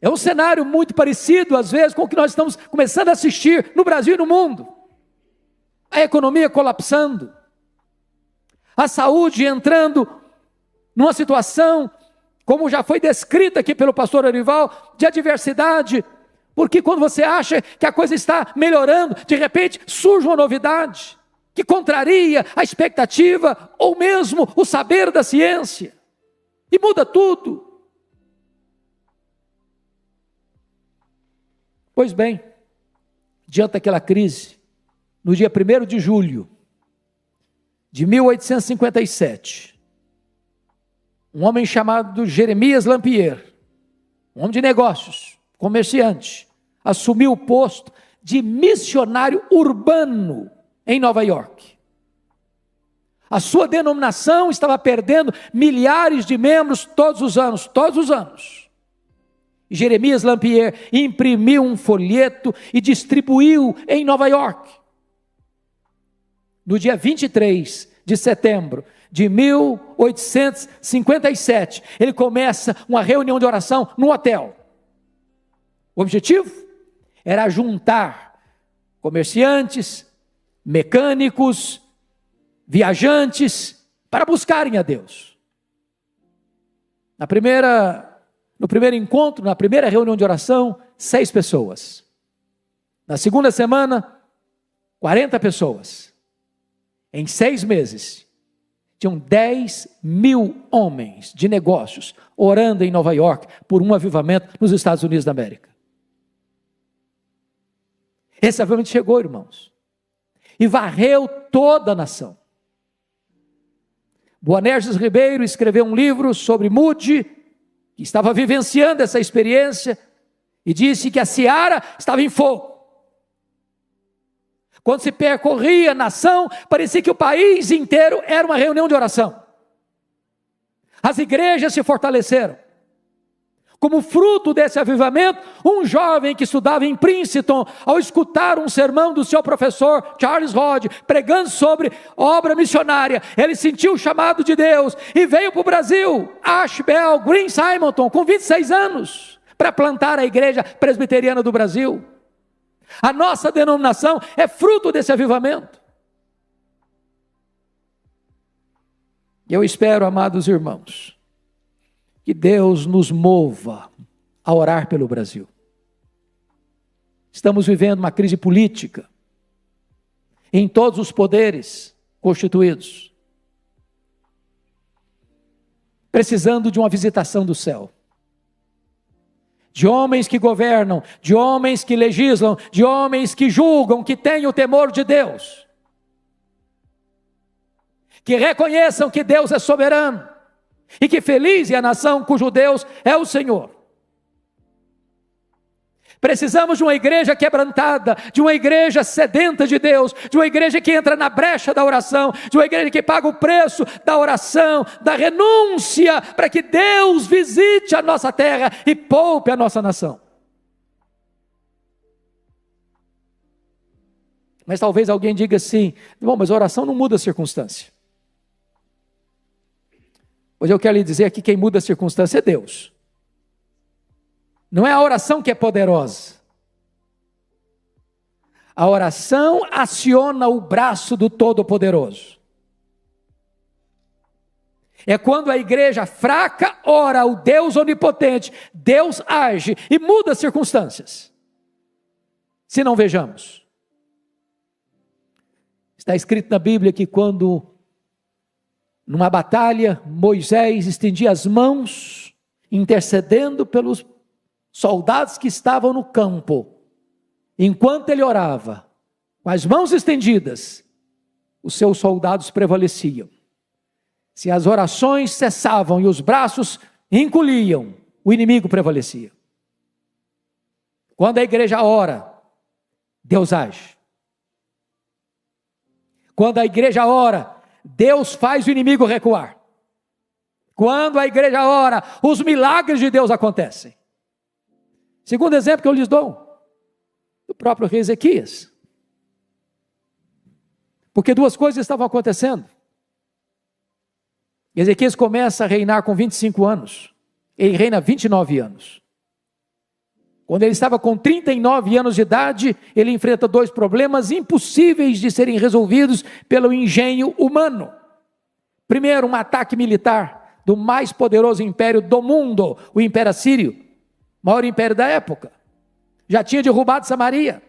É um cenário muito parecido, às vezes, com o que nós estamos começando a assistir no Brasil e no mundo. A economia colapsando. A saúde entrando numa situação, como já foi descrita aqui pelo pastor Arival, de adversidade, porque quando você acha que a coisa está melhorando, de repente surge uma novidade, que contraria a expectativa, ou mesmo o saber da ciência, e muda tudo. Pois bem, diante daquela crise, no dia 1º de julho de 1857, um homem chamado Jeremias Lampier, um homem de negócios, comerciante, assumiu o posto de missionário urbano em Nova York. A sua denominação estava perdendo milhares de membros todos os anos. Jeremias Lampier imprimiu um folheto e distribuiu em Nova York. No dia 23 de setembro de 1857, ele começa uma reunião de oração num hotel. O objetivo era juntar comerciantes, mecânicos, viajantes, para buscarem a Deus. No primeiro encontro, na primeira reunião de oração, 6 pessoas. Na segunda semana, 40 pessoas. Em 6 meses, tinham 10.000 homens de negócios orando em Nova York por um avivamento nos Estados Unidos da América. Esse avivamento chegou, irmãos, e varreu toda a nação. Boanerges Ribeiro escreveu um livro sobre Moody, que estava vivenciando essa experiência, e disse que a seara estava em fogo. Quando se percorria a nação, parecia que o país inteiro era uma reunião de oração. As igrejas se fortaleceram. Como fruto desse avivamento, um jovem que estudava em Princeton, ao escutar um sermão do seu professor Charles Hodge, pregando sobre obra missionária, ele sentiu o chamado de Deus e veio para o Brasil, Ashbel Green Simonton, com 26 anos, para plantar a igreja presbiteriana do Brasil. A nossa denominação é fruto desse avivamento. Eu espero, amados irmãos, que Deus nos mova a orar pelo Brasil. Estamos vivendo uma crise política em todos os poderes constituídos, precisando de uma visitação do céu. De homens que governam, de homens que legislam, de homens que julgam, que têm o temor de Deus, que reconheçam que Deus é soberano, e que feliz é a nação cujo Deus é o Senhor. Precisamos de uma igreja quebrantada, de uma igreja sedenta de Deus, de uma igreja que entra na brecha da oração, de uma igreja que paga o preço da oração, da renúncia, para que Deus visite a nossa terra e poupe a nossa nação. Mas talvez alguém diga assim: bom, mas a oração não muda a circunstância. Pois eu quero lhe dizer que quem muda a circunstância é Deus. Não é a oração que é poderosa. A oração aciona o braço do Todo-Poderoso. É quando a igreja fraca ora ao Deus onipotente, Deus age e muda as circunstâncias. Se não vejamos. Está escrito na Bíblia que quando, numa batalha, Moisés estendia as mãos, intercedendo pelos soldados que estavam no campo. Enquanto ele orava, com as mãos estendidas, os seus soldados prevaleciam. Se as orações cessavam e os braços encolhiam, o inimigo prevalecia. Quando a igreja ora, Deus age. Quando a igreja ora, Deus faz o inimigo recuar. Quando a igreja ora, os milagres de Deus acontecem. Segundo exemplo que eu lhes dou, o próprio rei Ezequias. Porque 2 coisas estavam acontecendo. Ezequias começa a reinar com 25 anos. Ele reina 29 anos. Quando ele estava com 39 anos de idade, ele enfrenta 2 problemas impossíveis de serem resolvidos pelo engenho humano. Primeiro, um ataque militar do mais poderoso império do mundo, o Império Assírio, maior império da época. Já tinha derrubado Samaria.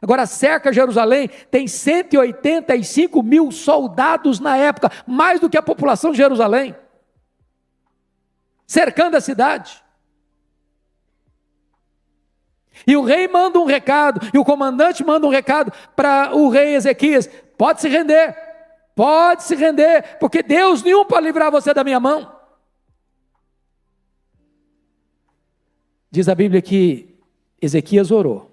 Agora cerca Jerusalém, tem 185 mil soldados na época, mais do que a população de Jerusalém, cercando a cidade. E o rei manda um recado, e o comandante manda um recado para o rei Ezequias: pode se render, porque Deus nenhum pode livrar você da minha mão. Diz a Bíblia que Ezequias orou,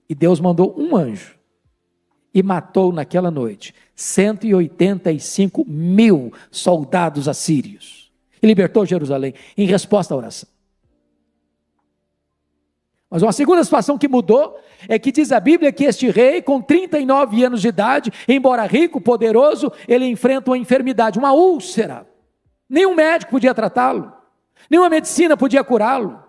e Deus mandou um anjo, e matou naquela noite 185 mil soldados assírios, e libertou Jerusalém, em resposta à oração. Mas uma segunda situação que mudou é que diz a Bíblia que este rei, com 39 anos de idade, embora rico, poderoso, ele enfrenta uma enfermidade, uma úlcera. Nenhum médico podia tratá-lo, nenhuma medicina podia curá-lo.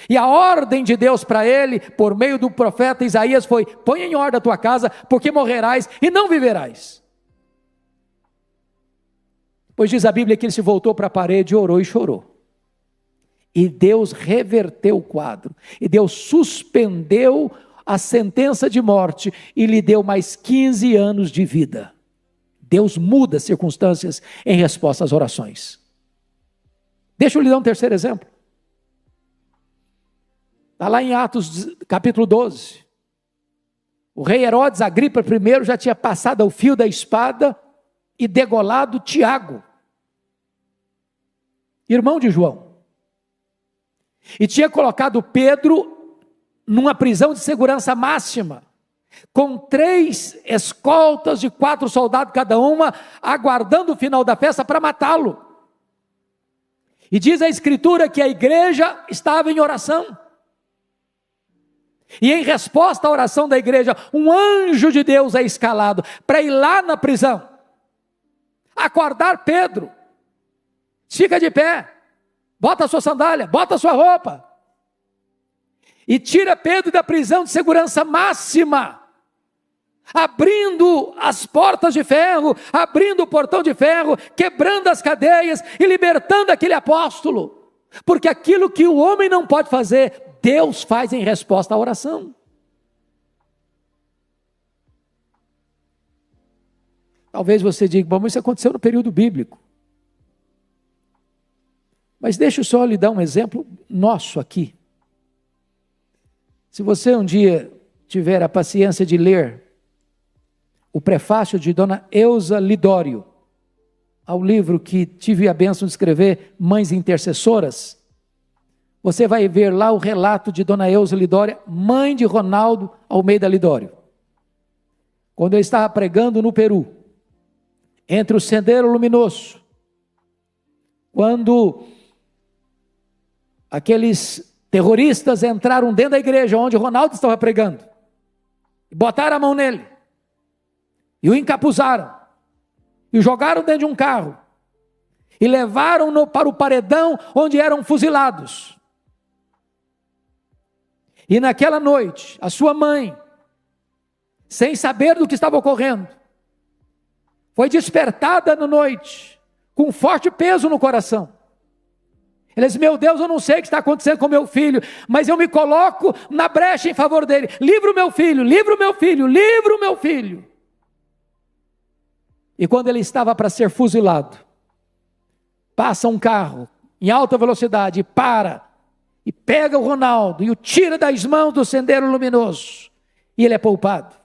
E a ordem de Deus para ele, por meio do profeta Isaías, foi: põe em ordem a tua casa, porque morrerás e não viverás. Pois diz a Bíblia que ele se voltou para a parede, orou e chorou. E Deus reverteu o quadro, e Deus suspendeu a sentença de morte, e lhe deu mais 15 anos de vida. Deus muda as circunstâncias em resposta às orações. Deixa eu lhe dar um terceiro exemplo. Está lá em Atos capítulo 12. O rei Herodes Agripa I já tinha passado o fio da espada e degolado Tiago, irmão de João. E tinha colocado Pedro numa prisão de segurança máxima, com 3 escoltas de 4 soldados cada uma, aguardando o final da festa para matá-lo. E diz a Escritura que a igreja estava em oração. E em resposta à oração da igreja, um anjo de Deus é escalado para ir lá na prisão, acordar Pedro. Fica de pé, bota a sua sandália, bota a sua roupa, e tira Pedro da prisão de segurança máxima, abrindo as portas de ferro, abrindo o portão de ferro, quebrando as cadeias e libertando aquele apóstolo, porque aquilo que o homem não pode fazer, Deus faz em resposta à oração. Talvez você diga: bom, mas isso aconteceu no período bíblico. Mas deixa eu só lhe dar um exemplo nosso aqui. Se você um dia tiver a paciência de ler o prefácio de Dona Eusa Lidório, ao livro que tive a bênção de escrever, Mães Intercessoras, você vai ver lá o relato de Dona Eusa Lidório, mãe de Ronaldo Almeida Lidório. Quando eu estava pregando no Peru, entre o Sendero Luminoso, quando aqueles terroristas entraram dentro da igreja onde Ronaldo estava pregando, e botaram a mão nele, e o encapuzaram, e o jogaram dentro de um carro, e levaram-no para o paredão onde eram fuzilados. E naquela noite, a sua mãe, sem saber do que estava ocorrendo, foi despertada na noite, com um forte peso no coração. Ela disse: meu Deus, eu não sei o que está acontecendo com meu filho, mas eu me coloco na brecha em favor dele. Livra o meu filho, livra o meu filho, livra o meu filho. E quando ele estava para ser fuzilado, passa um carro em alta velocidade e para, e pega o Ronaldo e o tira das mãos do Sendero Luminoso, e ele é poupado.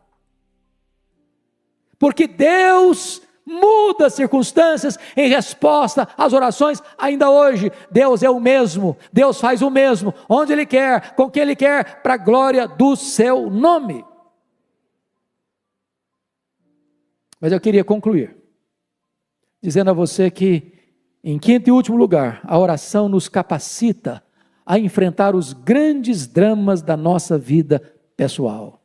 Porque Deus muda as circunstâncias em resposta às orações. Ainda hoje, Deus é o mesmo, Deus faz o mesmo, onde Ele quer, com quem Ele quer, para a glória do seu nome. Mas eu queria concluir, dizendo a você que, em quinto e último lugar, a oração nos capacita a enfrentar os grandes dramas da nossa vida pessoal.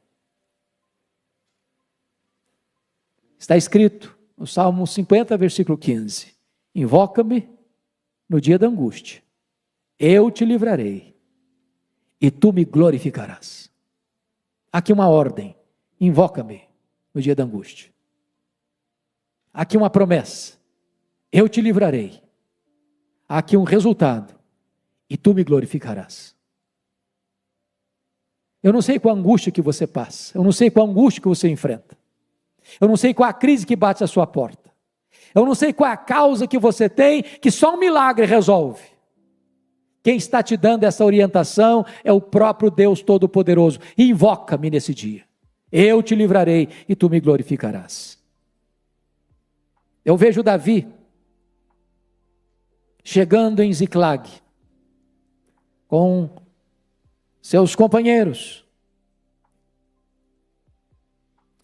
Está escrito no Salmo 50, versículo 15: invoca-me no dia da angústia, eu te livrarei, e tu me glorificarás. Aqui uma ordem: invoca-me no dia da angústia. Aqui uma promessa: eu te livrarei. Aqui um resultado: e tu me glorificarás. Eu não sei qual a angústia que você passa, eu não sei qual a angústia que você enfrenta, eu não sei qual a crise que bate à sua porta, eu não sei qual a causa que você tem, que só um milagre resolve. Quem está te dando essa orientação é o próprio Deus Todo-Poderoso. Invoca-me nesse dia, eu te livrarei e tu me glorificarás. Eu vejo Davi chegando em Ziclag, com seus companheiros,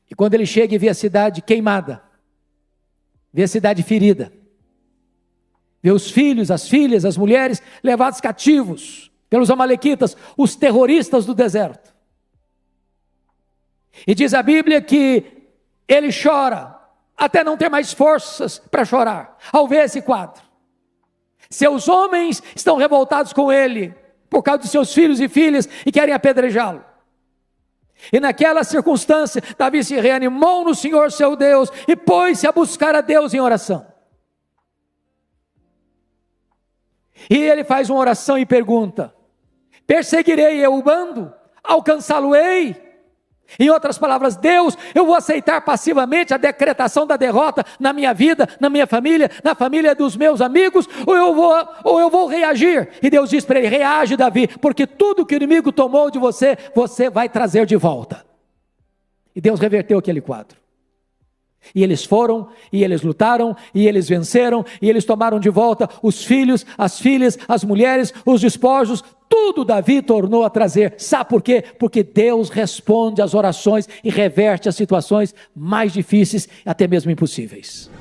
e quando ele chega e vê a cidade queimada, vê a cidade ferida, vê os filhos, as filhas, as mulheres levados cativos, pelos amalequitas, os terroristas do deserto. E diz a Bíblia que ele chora, até não ter mais forças para chorar, ao ver esse quadro. Seus homens estão revoltados com ele, por causa dos seus filhos e filhas, e querem apedrejá-lo. E naquela circunstância, Davi se reanimou no Senhor seu Deus, e pôs-se a buscar a Deus em oração. E ele faz uma oração e pergunta: perseguirei eu o bando? Alcançá-lo-ei? Em outras palavras, Deus, eu vou aceitar passivamente a decretação da derrota na minha vida, na minha família, na família dos meus amigos, ou eu vou reagir? E Deus diz para ele: reage, Davi, porque tudo que o inimigo tomou de você, você vai trazer de volta. E Deus reverteu aquele quadro. E eles foram, e eles lutaram, e eles venceram, e eles tomaram de volta os filhos, as filhas, as mulheres, os despojos, tudo Davi tornou a trazer. Sabe por quê? Porque Deus responde às orações e reverte as situações mais difíceis, até mesmo impossíveis.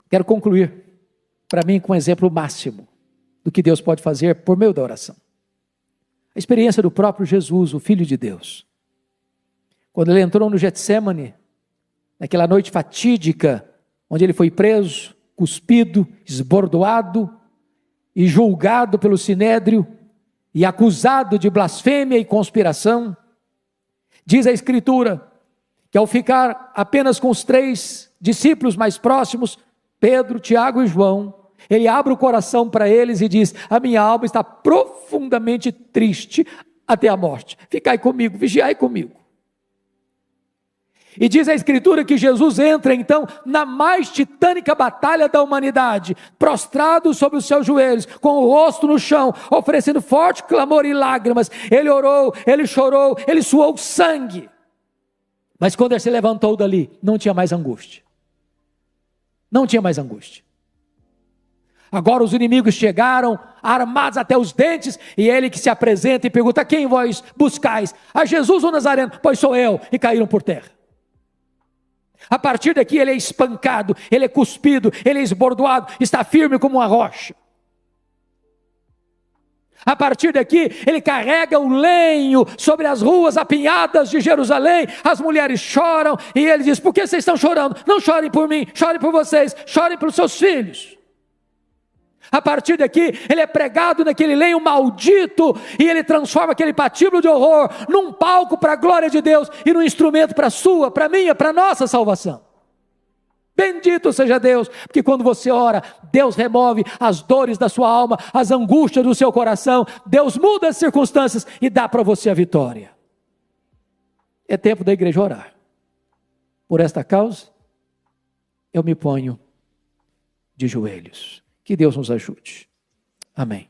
Quero concluir, para mim, com um exemplo máximo do que Deus pode fazer por meio da oração. A experiência do próprio Jesus, o Filho de Deus. Quando ele entrou no Getsêmani, naquela noite fatídica, onde ele foi preso, cuspido, esbordoado e julgado pelo Sinédrio e acusado de blasfêmia e conspiração, diz a Escritura que ao ficar apenas com os 3 discípulos mais próximos, Pedro, Tiago e João, ele abre o coração para eles e diz: a minha alma está profundamente triste até a morte, ficai comigo, vigiai comigo. E diz a Escritura que Jesus entra então na mais titânica batalha da humanidade, prostrado sobre os seus joelhos, com o rosto no chão, oferecendo forte clamor e lágrimas. Ele orou, ele chorou, ele suou sangue. Mas quando ele se levantou dali, não tinha mais angústia. Não tinha mais angústia. Agora os inimigos chegaram, armados até os dentes, e ele que se apresenta e pergunta: a quem vós buscais? A Jesus o Nazareno? Pois sou eu. E caíram por terra. A partir daqui ele é espancado, ele é cuspido, ele é esbordoado, está firme como uma rocha. A partir daqui ele carrega o lenho sobre as ruas apinhadas de Jerusalém, as mulheres choram, e ele diz: por que vocês estão chorando? Não chorem por mim, chorem por vocês, chorem pelos seus filhos. A partir daqui, ele é pregado naquele lenho maldito, e ele transforma aquele patíbulo de horror num palco para a glória de Deus, e num instrumento para a sua, para a minha, para a nossa salvação. Bendito seja Deus, porque quando você ora, Deus remove as dores da sua alma, as angústias do seu coração, Deus muda as circunstâncias e dá para você a vitória. É tempo da igreja orar. Por esta causa, eu me ponho de joelhos. Que Deus nos ajude. Amém.